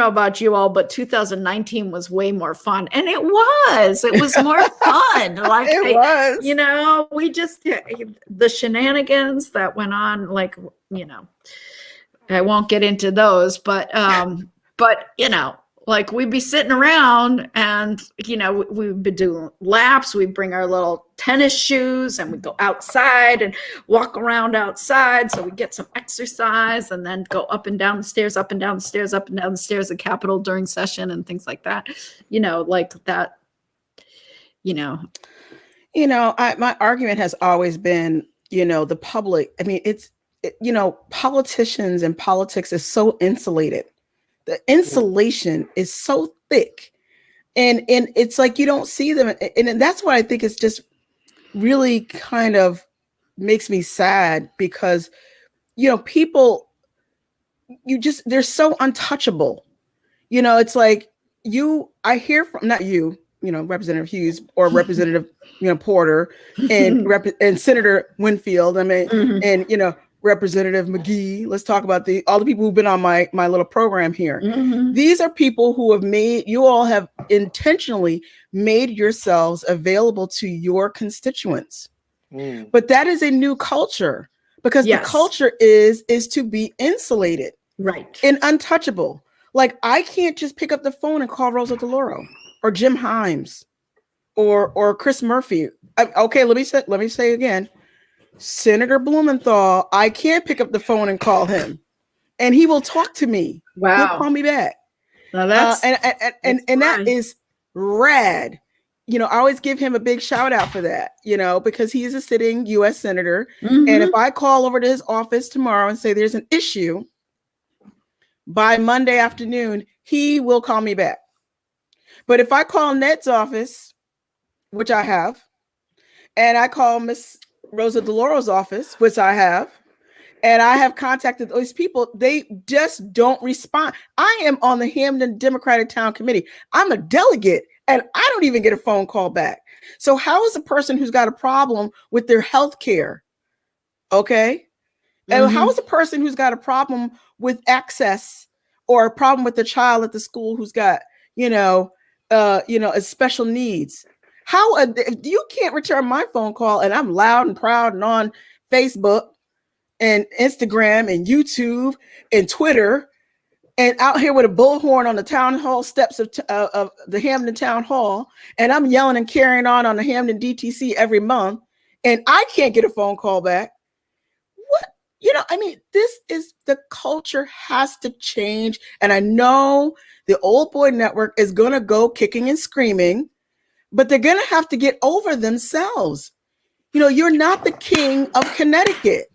about you all, but 2019 was way more fun. And it was more fun. Like, it was, you know, we just, the shenanigans that went on, like, you know, I won't get into those, but, you know, like we'd be sitting around and, you know, we'd be doing laps. We'd bring our little tennis shoes and we'd go outside and walk around outside. So we get some exercise and then go up and down the stairs, up and down the stairs, up and down the stairs at Capitol during session and things like that. You know, like that, you know. You know, my argument has always been, you know, the public, I mean, you know, politicians and politics is so insulated. The insulation is so thick, and it's like you don't see them, and that's what I think is just really kind of makes me sad because, you know, people, they're so untouchable. You know, it's like I hear from not you, you know, Representative Hughes or Representative, you know, Porter and Senator Winfield. I mean, and you know. Representative McGee. Let's talk about all the people who've been on my little program here. These are people who you all have intentionally made yourselves available to your constituents. But that is a new culture because the culture is to be insulated, right, and untouchable. Like I can't just pick up the phone and call Rosa DeLauro or Jim Himes or Chris Murphy. Okay, let me say again. Senator Blumenthal, I can't pick up the phone and call him, and he will talk to me. Wow, he'll call me back. Now that's and that is rad. You know, I always give him a big shout out for that. You know, because he is a sitting U.S. senator, and if I call over to his office tomorrow and say there's an issue, by Monday afternoon he will call me back. But if I call Ned's office, which I have, and I call Miss Rosa DeLauro's office, which I have, and I have contacted those people, they just don't respond. I am on the Hamden Democratic Town Committee. I'm a delegate, and I don't even get a phone call back. So how is a person who's got a problem with their health care, okay? And how is a person who's got a problem with access or a problem with the child at the school who's got, special needs? How if you can't return my phone call and I'm loud and proud and on Facebook and Instagram and YouTube and Twitter and out here with a bullhorn on the town hall steps of the Hamden Town Hall, and I'm yelling and carrying on the Hamden DTC every month, and I can't get a phone call back? What? You know, I mean, the culture has to change. And I know the Old Boy Network is going to go kicking and screaming, but they're going to have to get over themselves. You know, you're not the king of Connecticut.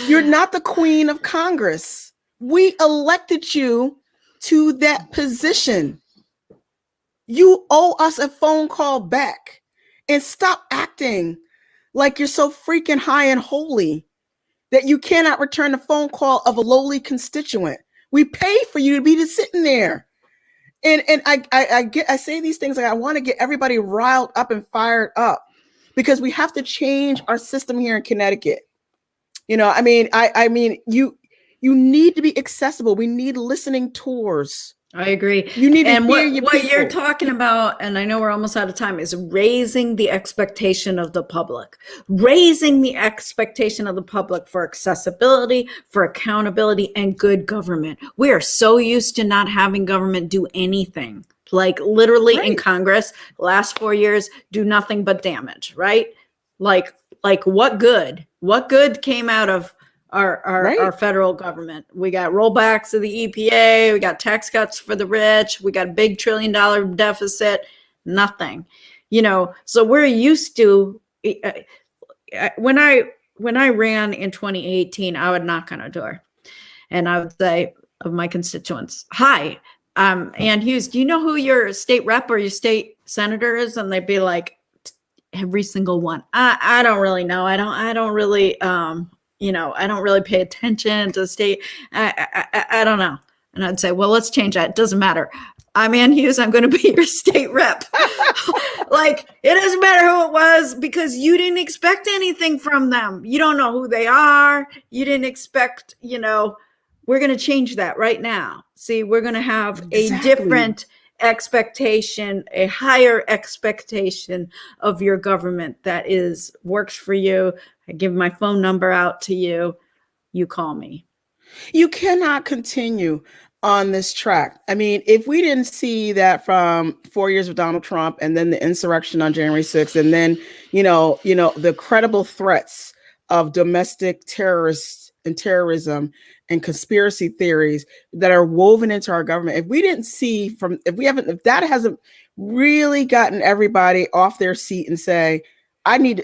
You're not the queen of Congress. We elected you to that position. You owe us a phone call back, and stop acting like you're so freaking high and holy that you cannot return the phone call of a lowly constituent. We pay for you to be just sitting there. And I say these things like I want to get everybody riled up and fired up because we have to change our system here in Connecticut. You know, I mean, you need to be accessible. We need listening tours. I agree. You need to And hear your what people. you're talking about, and I know we're almost out of time, is raising the expectation of the public. Raising the expectation of the public for accessibility, for accountability, and good government. We are so used to not having government do anything. Like literally in Congress, last 4 years, do nothing but damage, right? Like what good? What good came out of our federal government? We got rollbacks of the EPA, we got tax cuts for the rich, we got a big $1 trillion deficit, nothing. So we're used to, when I ran in 2018, I would knock on a door and I would say of my constituents, hi, Ann Hughes, do you know who your state rep or your state senator is? And they'd be like, every single one. I don't really know. I don't really, I don't really pay attention to the state. I don't know. And I'd say, well, let's change that. It doesn't matter. I'm Ann Hughes. I'm going to be your state rep. Like, it doesn't matter who it was because you didn't expect anything from them. You don't know who they are. You didn't expect, we're going to change that right now. See, we're going to have a different expectation, a higher expectation of your government that works for you. I give my phone number out to you. You call me. You cannot continue on this track. I mean, if we didn't see that from 4 years of Donald Trump and then the insurrection on January 6th, and then, the credible threats of domestic terrorists and terrorism and conspiracy theories that are woven into our government. If that hasn't really gotten everybody off their seat and say, I need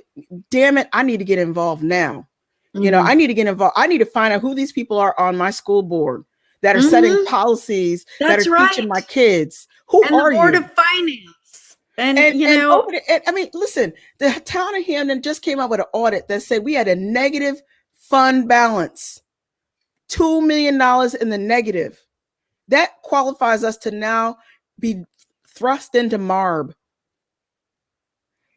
to get involved now. Mm-hmm. I need to get involved. I need to find out who these people are on my school board that are setting policies that are teaching my kids. Who are you? And the Board of Finance. Listen, the town of Hamden just came out with an audit that said we had a negative fund balance. $2 million in the negative. That qualifies us to now be thrust into MARB.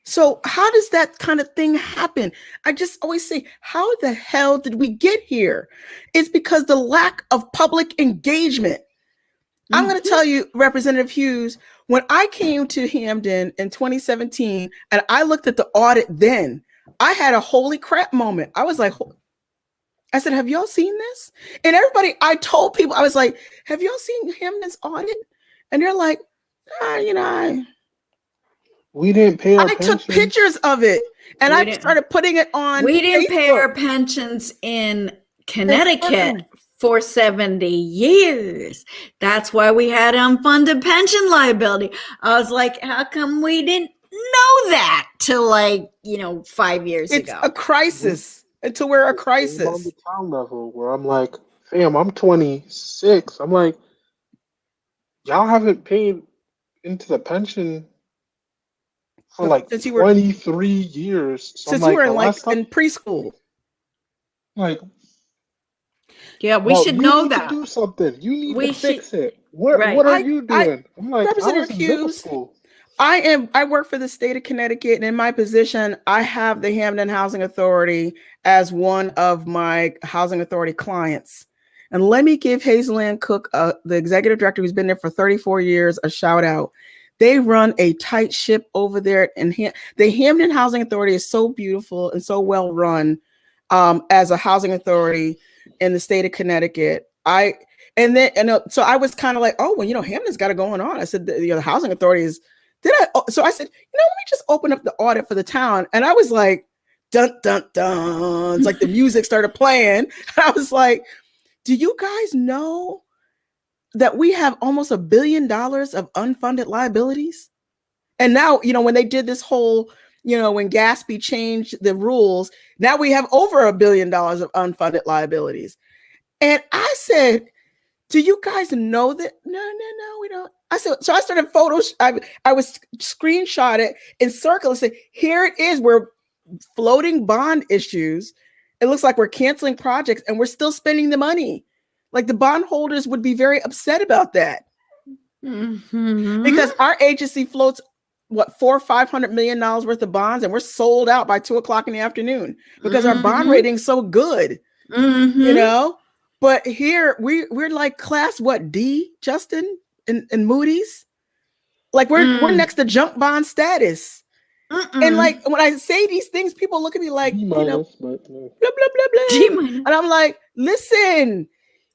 So how does that kind of thing happen? I just always say, how the hell did we get here? It's because the lack of public engagement. Mm-hmm. I'm going to tell you, Representative Hughes, when I came to Hamden in 2017 and I looked at the audit then, I had a holy crap moment. I was like, I said, have y'all seen this? And I told people, I was like, have y'all seen Hamden's audit? And they're like, we didn't pay our pensions. I took pictures of it and I started putting it on We didn't Facebook. pay our pensions in Connecticut for 70 years. That's why we had unfunded pension liability. I was like, how come we didn't know that till 5 years ago? It's a crisis. Until we're a crisis. On the town level where I'm like, fam, I'm 26. I'm like, y'all haven't paid into the pension for 23 years. So since you were in preschool. Like, yeah, we should know that. Do something. You need to fix it. What are you doing? I'm like, Representative Hughes, I work for the state of Connecticut, and in my position, I have the Hamden Housing Authority as one of my housing authority clients. And let me give Hazel Ann Cook, the executive director who's been there for 34 years, a shout out. They run a tight ship over there. And the Hamden Housing Authority is so beautiful and so well run as a housing authority in the state of Connecticut. So I was kind of like, oh, well, Hamden's got it going on. I said, the housing authority is. So I said, let me just open up the audit for the town. And I was like, dun, dun, dun. It's like the music started playing. And I was like, do you guys know that we have almost $1 billion of unfunded liabilities? And now, when they did this whole, when Gatsby changed the rules, now we have over $1 billion of unfunded liabilities. And I said, do you guys know that? No, we don't. I said, so I started photos. I was screenshot it and circle and say, here it is. We're floating bond issues. It looks like we're canceling projects and we're still spending the money. Like the bondholders would be very upset about that. Mm-hmm. Because our agency floats $400 or $500 million worth of bonds, and we're sold out by 2:00 in the afternoon because our bond rating's so good. Mm-hmm. But here we're like class D, Justin? in Moody's. Like we're next to junk bond status. And like when I say these things, people look at me like, G-, blah, blah, but blah, blah. G-. And I'm like, listen,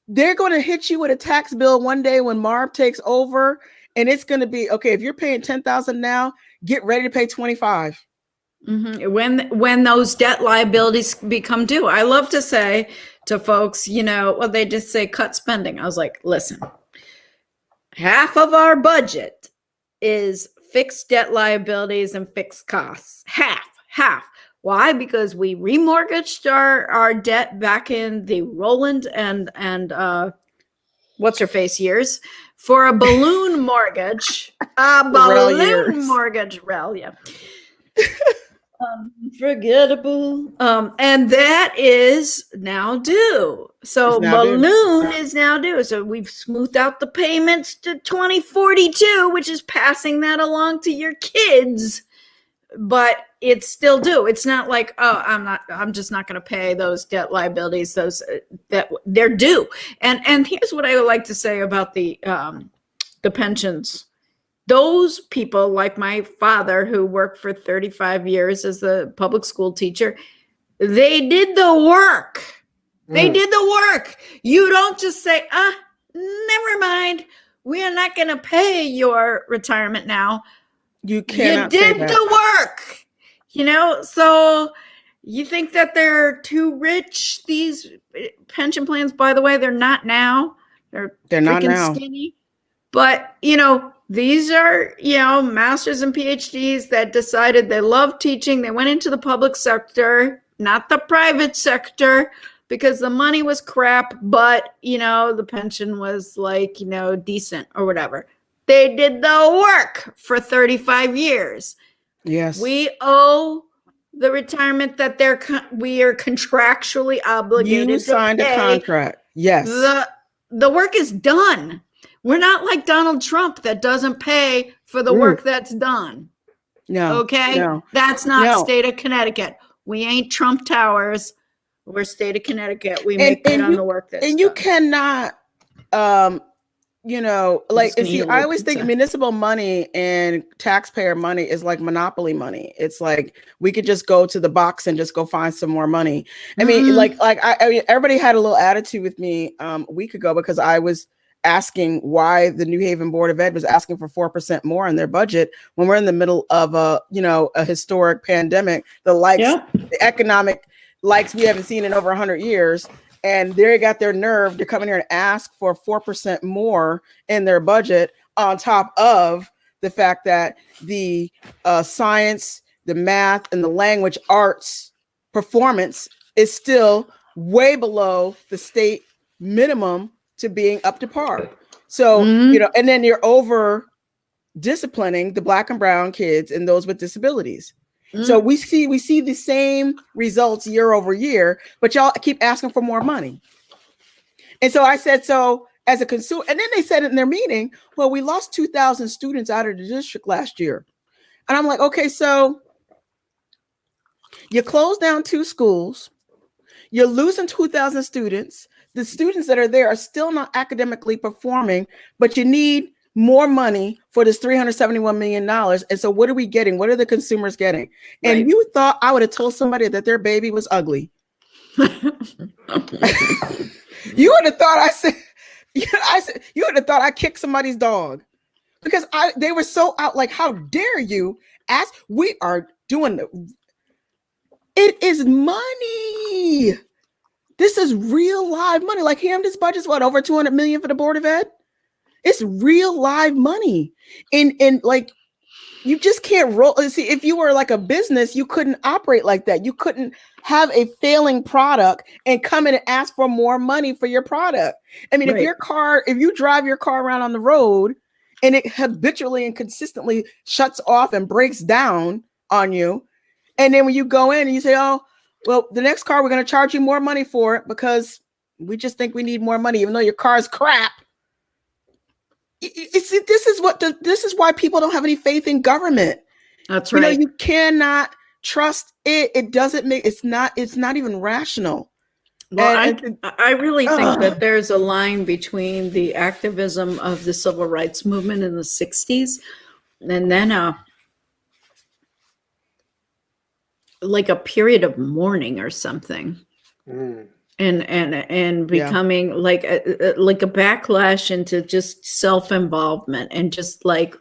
they're going to hit you with a tax bill one day when Marv takes over. And it's going to be, okay, if you're paying $10,000 now, get ready to pay 25. When those debt liabilities become due. I love to say to folks, well, they just say cut spending. I was like, listen, half of our budget is fixed debt liabilities and fixed costs. Half. Why? Because we remortgaged our debt back in the Roland and what's her face years for a balloon mortgage. Rel, yeah. Unforgettable. And that is now due. So balloon is now due. So we've smoothed out the payments to 2042, which is passing that along to your kids. But it's still due. It's not like, I'm just not going to pay those debt liabilities, that they're due. And here's what I would like to say about the pensions. Those people, like my father, who worked for 35 years as a public school teacher, they did the work. They did the work. You don't just say, never mind. We are not going to pay your retirement now. You cannot. You did the work. So you think that they're too rich, these pension plans? By the way, they're not now. They're not now. Skinny. But, these are, masters and PhDs that decided they love teaching. They went into the public sector, not the private sector, because the money was crap, but, the pension was like, decent or whatever. They did the work for 35 years. Yes. We owe the retirement that we are contractually obligated to pay. You signed a contract. Yes. The work is done. We're not like Donald Trump that doesn't pay for the work that's done. No. Okay? No. That's not state of Connecticut. We ain't Trump Towers. We're state of Connecticut. We make good on the work that's done. And you cannot, I always think municipal money and taxpayer money is like monopoly money. It's like we could just go to the box and just go find some more money. I mean, everybody had a little attitude with me a week ago because I was asking why the New Haven Board of Ed was asking for 4% more in their budget when we're in the middle of a historic pandemic, the economic likes we haven't seen in over 100 years. And they got their nerve to come in here and ask for 4% more in their budget on top of the fact that the science, the math, and the language arts performance is still way below the state minimum to being up to par. So, and then you're over disciplining the Black and brown kids and those with disabilities. So we see the same results year over year, but y'all keep asking for more money. And so I said, so as a consumer, and then they said in their meeting, well, we lost 2,000 students out of the district last year. And I'm like, okay, so you closed down 2 schools, you're losing 2,000 students. The students that are there are still not academically performing, but you need more money for this $371 million. And so what are we getting? What are the consumers getting? And you thought I would have told somebody that their baby was ugly. You would have thought you would have thought I kicked somebody's dog because they were so out like, how dare you ask? We are doing it is money. This is real live money. Like Hamden's budget's what, over 200 million for the Board of Ed? It's real live money. And like, you just can't roll. See, if you were like a business, you couldn't operate like that. You couldn't have a failing product and come in and ask for more money for your product. I mean, if you drive your car around on the road and it habitually and consistently shuts off and breaks down on you, and then when you go in and you say, oh, well, the next car, we're going to charge you more money for it because we just think we need more money, even though your car is crap. This is why people don't have any faith in government. That's right. You cannot trust it. It doesn't make, it's not even rational. Well, And I really think that there's a line between the activism of the civil rights movement in the 60s and then like a period of mourning or something. Mm. And yeah, becoming like a backlash into just self-involvement and just like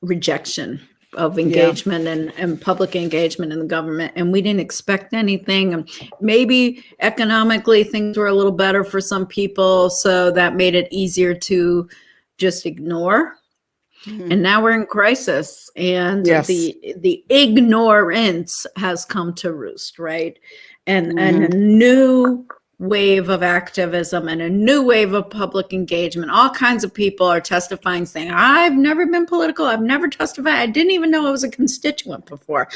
rejection of yeah, engagement and public engagement in the government. And we didn't expect anything. And maybe economically things were a little better for some people, so that made it easier to just ignore. mhm, And now we're in crisis, and yes, the ignorance has come to roost, right? And a mhm, new wave of activism and a new wave of public engagement. All kinds of people are testifying, saying, I've never been political, I've never testified, I didn't even know I was a constituent before.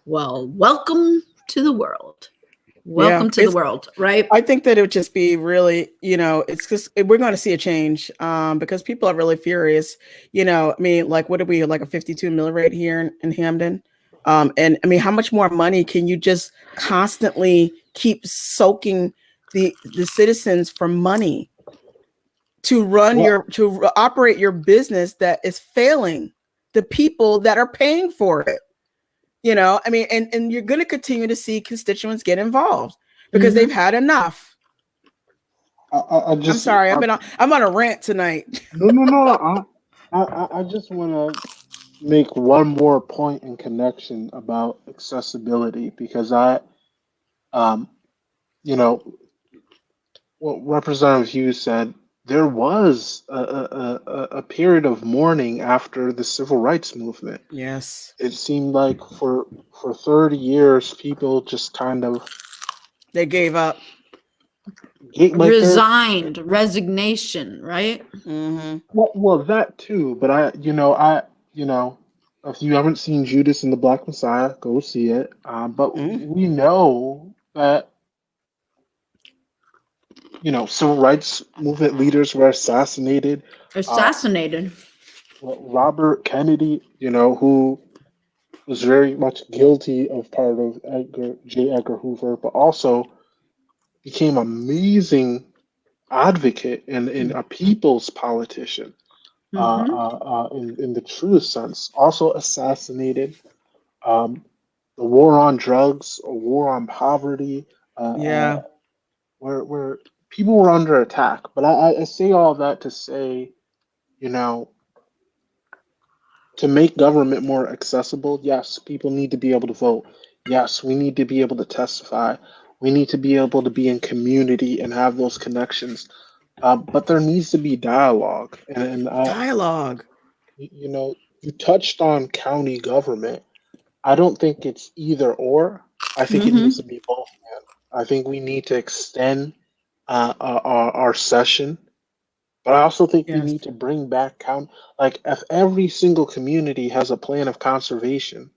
Well, welcome to the world. yeah. Welcome to the world, right? I think that it would just be really, it's just we're going to see a change because people are really furious. I mean, like, what are we, like a 52 mill rate here in Hamden? And I mean, how much more money can you just constantly keep soaking the citizens for money to Well, operate your business that is failing the people that are paying for it? I mean, and you're going to continue to see constituents get involved because they've had enough. I'm sorry, I'm on a rant tonight. no. I just want to make one more point in connection about accessibility because um, you know, what Representative Hughes said, there was a period of mourning after the civil rights movement. Yes, It seemed like for 30 years, people just kind of they gave up. like they're Resignation, right? Hmm. well that too. But you know, if you haven't seen Judas and the Black Messiah, go see it. But Mm. we know that civil rights movement leaders were assassinated. Uh, Assassinated. Robert Kennedy, who was very much guilty of part of J. Edgar Hoover, but also became an amazing advocate and a people's politician Mm-hmm. in the truest sense. Also assassinated. Um, the war on drugs, a war on poverty, Yeah. where people were under attack. But I say all that to say, you know, to make government more accessible, yes, people need to be able to vote. Yes, we need to be able to testify. We need to be able to be in community and have those connections. But there needs to be dialogue. And Dialogue. you touched on county government. I don't think it's either or. I think it needs Mm-hmm. to be both. Man. I think we need to extend our session. But I also think we Yes. need to bring back like if every single community has a plan of conservation,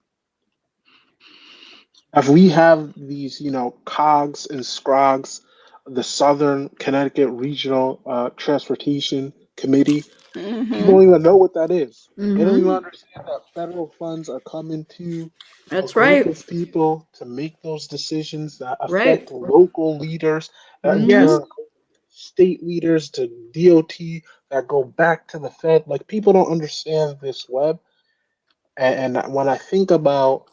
if we have these, COGS and SCROGS, the Southern Connecticut Regional Transportation Committee, people Hmm. don't even know what that is. They don't even Mm-hmm. understand that federal funds are coming to a That's group right. of people to make those decisions that Right. affect local leaders, that in Mm-hmm. Yes. turn state leaders to DOT that go back to the Fed. Like people don't understand this web. And when I think about,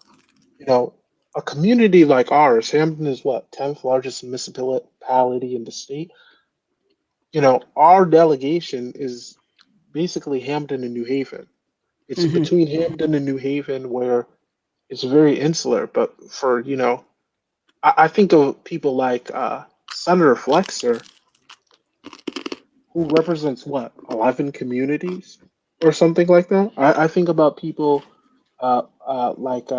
you know, a community like ours, Hampton is what, 10th largest municipality in the state. Our delegation is basically Hampton and New Haven. It's Hmm. between Hampton and New Haven where it's very insular. But I think of people like Senator Flexer, who represents what, 11 communities or something like that. I think about people like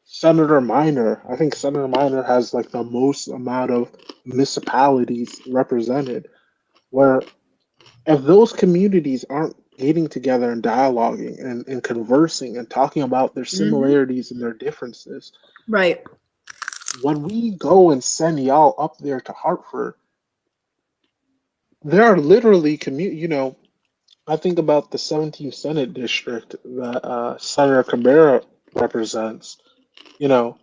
Senator Minor. I think Senator Minor has like the most amount of municipalities represented. Where if those communities aren't getting together and dialoguing and conversing and talking about their Mm-hmm. similarities and their differences, Right. when we go and send y'all up there to Hartford, there are literally I think about the 17th Senate district that Senator Cabrera represents. You know,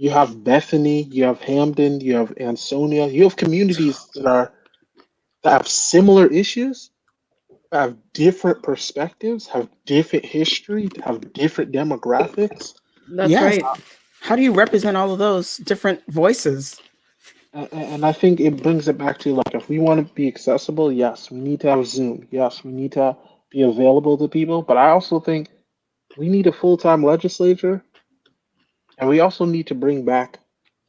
You have Bethany, you have Hamden, you have Ansonia, you have communities that have similar issues, have different perspectives, have different history, have different demographics. That's Yes. right. How do you represent all of those different voices? And I think it brings it back to like if we want to be accessible, yes, we need to have Zoom. Yes, we need to be available to people. But I also think we need a full-time legislature, and we also need to bring back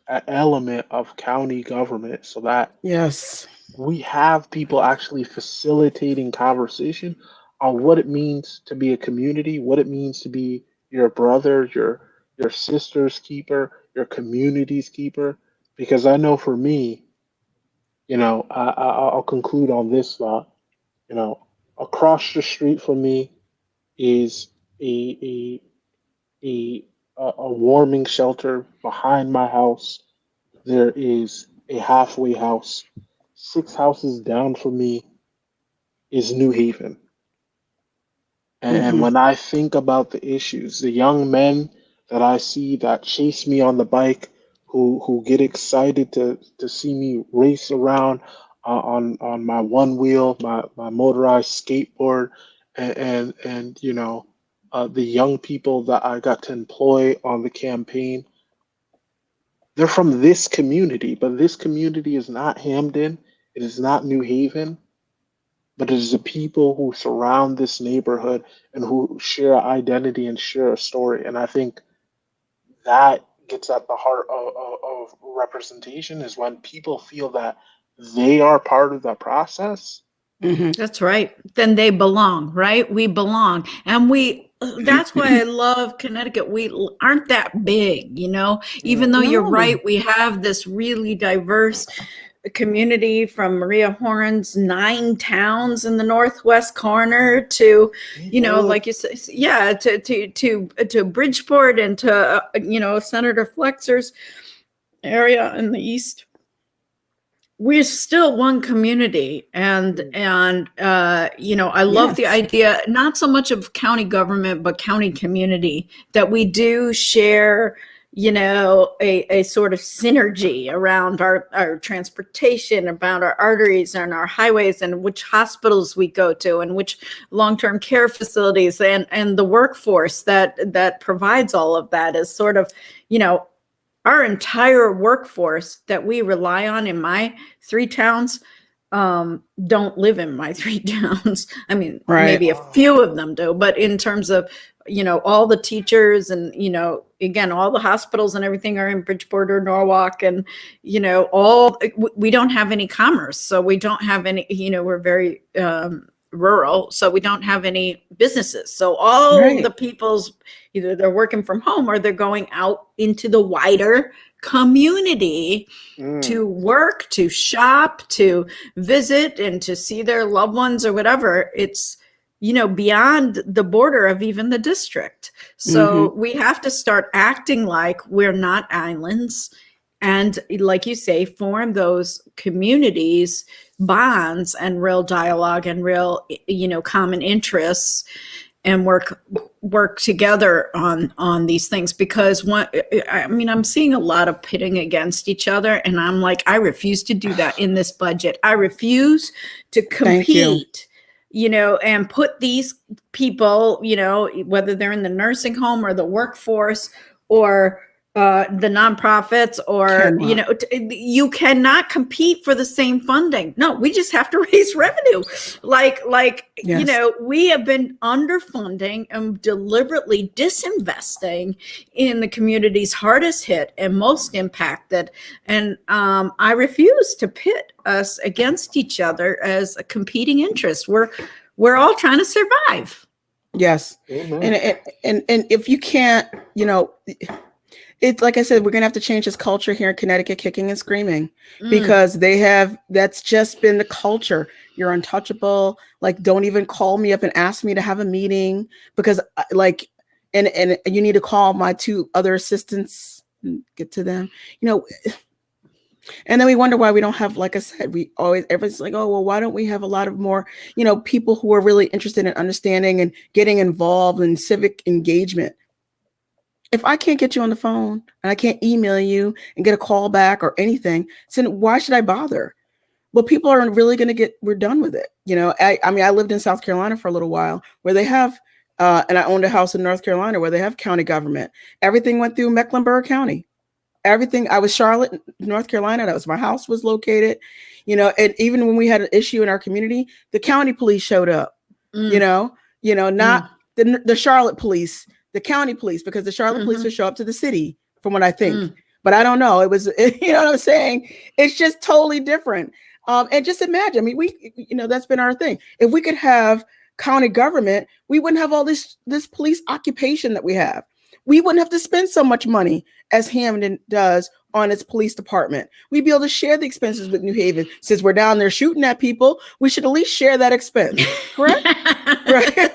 an element of county government so that Yes. we have people actually facilitating conversation on what it means to be a community, what it means to be your brother, your sister's keeper, your community's keeper. Because I know for me, I'll conclude on this thought. You know, across the street from me is a a a a warming shelter. Behind my house, there is a halfway house. 6 houses down from me is New Haven. And Hmm. when I think about the issues, the young men that I see that chase me on the bike, who get excited to see me race around on my one wheel, my motorized skateboard, and the young people that I got to employ on the campaign, they're from this community, but this community is not Hamden, it is not New Haven, but it is the people who surround this neighborhood and who share an identity and share a story. And I think that gets at the heart of representation is when people feel that they are part of the process. Hmm. That's right. Then they belong, right? We belong. And that's why I love Connecticut. We aren't that big, even though you're No. right. We have this really diverse community from Maria Horn's 9 towns in the northwest corner to, like you said, yeah, to Bridgeport and to, Senator Flexer's area in the east. We're still one community, and I love the Yes. idea, not so much of county government but county community, that we do share a sort of synergy around our transportation, about our arteries and our highways, and which hospitals we go to and which long-term care facilities, and the workforce that provides all of that is sort of our entire workforce that we rely on in my 3 towns don't live in my 3 towns. I mean, Right. maybe a few of them do, but in terms of, all the teachers and, again, all the hospitals and everything are in Bridgeport or Norwalk, and, we don't have any commerce. So we don't have any, we're very rural, so we don't have any businesses. So all Right. the people's, either they're working from home or they're going out into the wider community to work, to shop, to visit, and to see their loved ones or whatever. It's beyond the border of even the district. So we have to start acting like we're not islands, and like you say, form those communities bonds and real dialogue and real common interests, and work together on these things. Because I'm seeing a lot of pitting against each other, and I'm like, I refuse to do that in this budget. I refuse to Thank you. compete, and put these people, whether they're in the nursing home or the workforce or the nonprofits, or Cannot. you cannot compete for the same funding. No, we just have to raise revenue. Yes. We have been underfunding and deliberately disinvesting in the communities hardest hit and most impacted. And I refuse to pit us against each other as a competing interest. We're all trying to survive. Yes. Amen. And if you can't, it's like I said, we're gonna have to change this culture here in Connecticut, kicking and screaming, because that's just been the culture. You're untouchable. Like, don't even call me up and ask me to have a meeting, because and you need to call my 2 other assistants and get to them, and then we wonder why we don't have, like I said, everyone's like, oh, well, why don't we have a lot of more, people who are really interested in understanding and getting involved in civic engagement. if I can't get you on the phone and I can't email you and get a call back or anything, so why should I bother? Well, people are really going to we're done with it. I mean, I lived in South Carolina for a little while where they have, and I owned a house in North Carolina where they have county government. Everything went through Mecklenburg County. Everything. I was Charlotte, North Carolina. That was my house was located, and even when we had an issue in our community, the county police showed up, not the Charlotte police, the county police, because the Charlotte police would show up to the city from what I think, but I don't know. It was, you know what I'm saying? It's just totally different. And just imagine, I mean, that's been our thing. If we could have county government, we wouldn't have all this police occupation that we have. We wouldn't have to spend so much money as Hampden does on its police department. We'd be able to share the expenses with New Haven. Since we're down there shooting at people, we should at least share that expense. Correct? Right?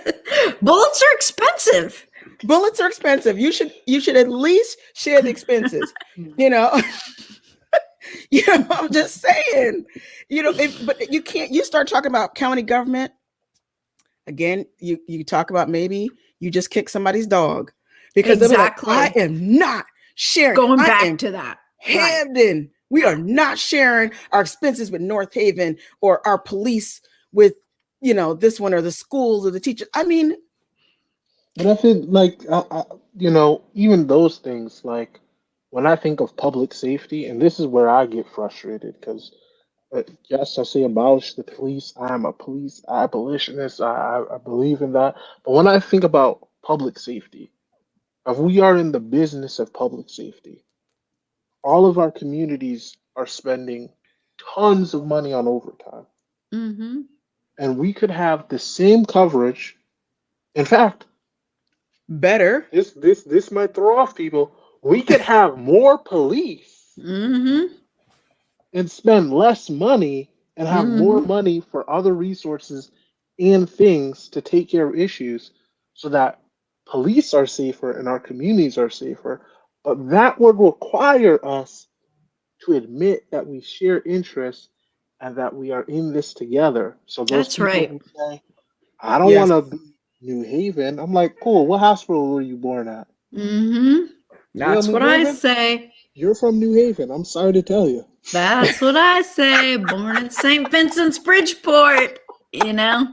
Bullets are expensive. Bullets are expensive. You should at least share the expenses. I'm just saying, but you can't, you start talking about county government again, you talk about maybe you just kick somebody's dog because exactly. I am not sharing. Going back to that. Hampden. Right. We are not sharing our expenses with North Haven or our police with, this one or the schools or the teachers. I mean, but I feel like, even those things, like, when I think of public safety, and this is where I get frustrated, because yes, I say abolish the police. I'm a police abolitionist. I believe in that. But when I think about public safety, if we are in the business of public safety, all of our communities are spending tons of money on overtime. Mm-hmm. And we could have the same coverage. In fact, better. This might throw off people. We could have more police and spend less money and have more money for other resources and things to take care of issues so that police are safer and our communities are safer. But that would require us to admit that we share interests and that we are in this together. So those people who say, I don't want to be New Haven. I'm like, cool. What hospital were you born at? That's what I say. You're from New Haven. I'm sorry to tell you. That's what I say. Born in St. Vincent's, Bridgeport. Yeah,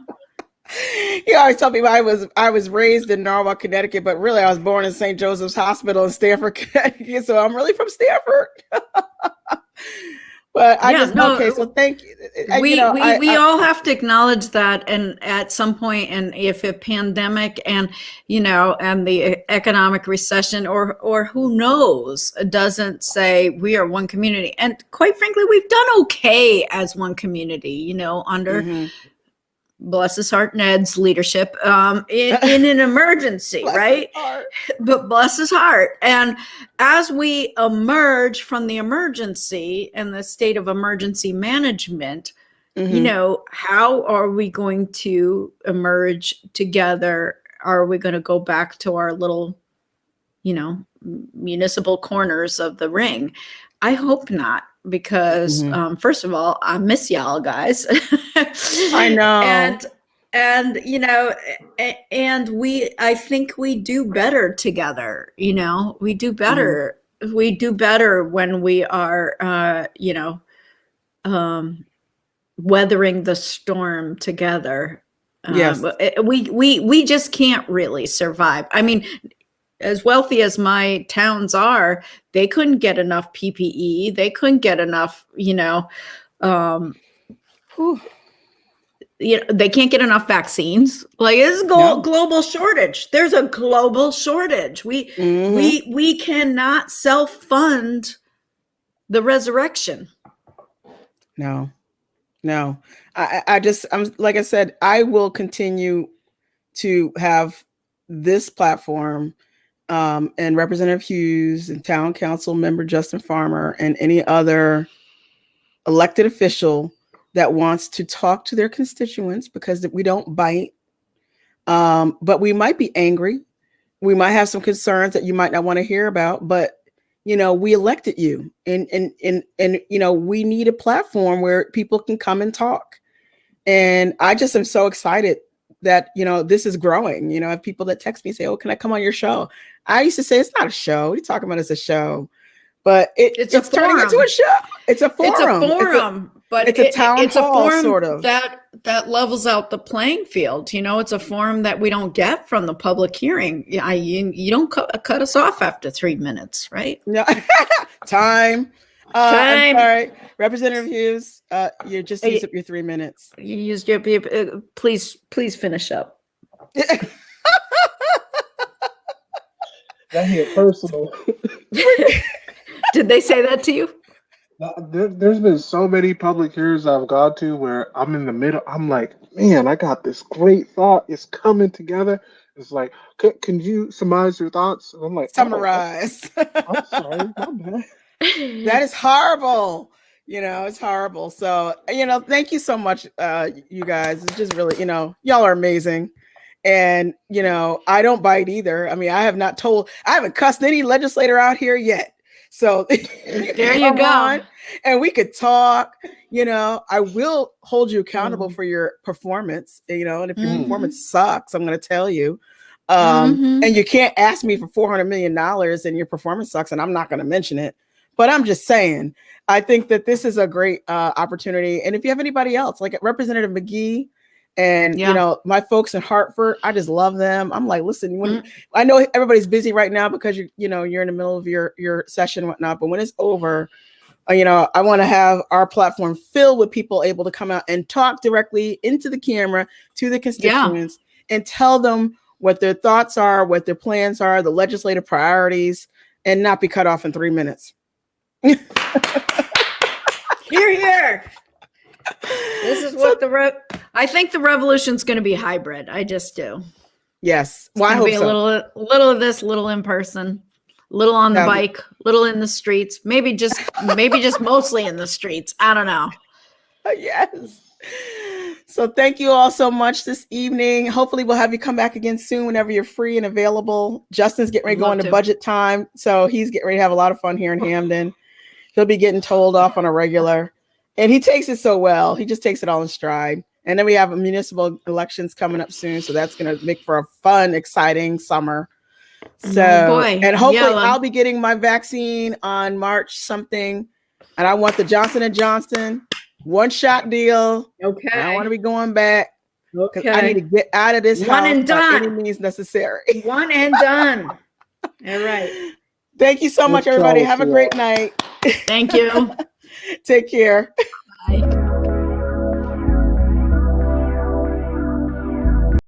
I always tell people I was raised in Norwalk, Connecticut, but really I was born in St. Joseph's Hospital in Stamford, Connecticut. So I'm really from Stamford. But so thank you. We all have to acknowledge that, and at some point, and if a pandemic and and the economic recession or who knows doesn't say we are one community, and quite frankly, we've done okay as one community, under bless his heart, Ned's leadership in an emergency, right? But bless his heart. And as we emerge from the emergency and the state of emergency management, how are we going to emerge together? Are we going to go back to our little, municipal corners of the ring? I hope not. Because first of all, I miss y'all guys. I know. And I think we do better together. We do better. We do better when we are, weathering the storm together. Yes. We just can't really survive. I mean, as wealthy as my towns are, they couldn't get enough PPE. They couldn't get enough, they can't get enough vaccines. Like, it's a global shortage. There's a global shortage. We cannot self-fund the resurrection. No. I'm like I said, I will continue to have this platform and Representative Hughes and Town Council member Justin Farmer and any other elected official that wants to talk to their constituents, because we don't bite, but we might be angry. We might have some concerns that you might not want to hear about, but we elected you, and we need a platform where people can come and talk. And I just am so excited that, this is growing. I have people that text me and say, oh, can I come on your show? I used to say it's not a show. What are you talking about? It's a show. But it's turning into a show. It's a forum. It's a forum, but it's a town it's hall, a forum sort of. that levels out the playing field. You know, it's a forum that we don't get from the public hearing. You don't cut us off after 3 minutes, right? No. Time. I'm sorry, Representative Hughes. You just used up your 3 minutes. You used your. Please finish up. That hit personal. Did they say that to you? There's been so many public hearings I've gone to where I'm in the middle. I'm like, man, I got this great thought. It's coming together. It's like, can you surmise your thoughts? And I'm like, summarize. I'm sorry, my bad. That is horrible. You know, it's horrible. So, you know, thank you so much, you guys. It's just really, you know, y'all are amazing. And, you know, I don't bite either. I mean, I haven't cussed any legislator out here yet. So there you go. And we could talk, you know, I will hold you accountable for your performance, you know, and if your performance sucks, I'm going to tell you. And you can't ask me for $400 million and your performance sucks, and I'm not going to mention it. But I'm just saying, I think that this is a great opportunity. And if you have anybody else, like Representative McGee, and you know, my folks in Hartford, I just love them. I'm like, listen, I know everybody's busy right now because you're in the middle of your session and whatnot. But when it's over, you know, I want to have our platform filled with people able to come out and talk directly into the camera to the constituents and tell them what their thoughts are, what their plans are, the legislative priorities, and not be cut off in 3 minutes. Here. This is what I think the revolution's going to be hybrid. I just do. Yes. Well, I hope be a little of this, little in person, little on the bike, little in the streets, maybe just mostly in the streets. I don't know. Yes. So thank you all so much this evening. Hopefully we'll have you come back again soon whenever you're free and available. Justin's getting ready to go into budget time. So he's getting ready to have a lot of fun here in Hamden. He'll be getting told off on a regular. And he takes it so well. He just takes it all in stride. And then we have municipal elections coming up soon. So that's going to make for a fun, exciting summer. So, and hopefully I'll be getting my vaccine on March something. And I want the Johnson & Johnson one-shot deal. Okay. I want to be going back. Okay. I need to get out of this house and done. by any means necessary. One and done. All right. Thank you so much, everybody. Have a great night. Thank you. Take care.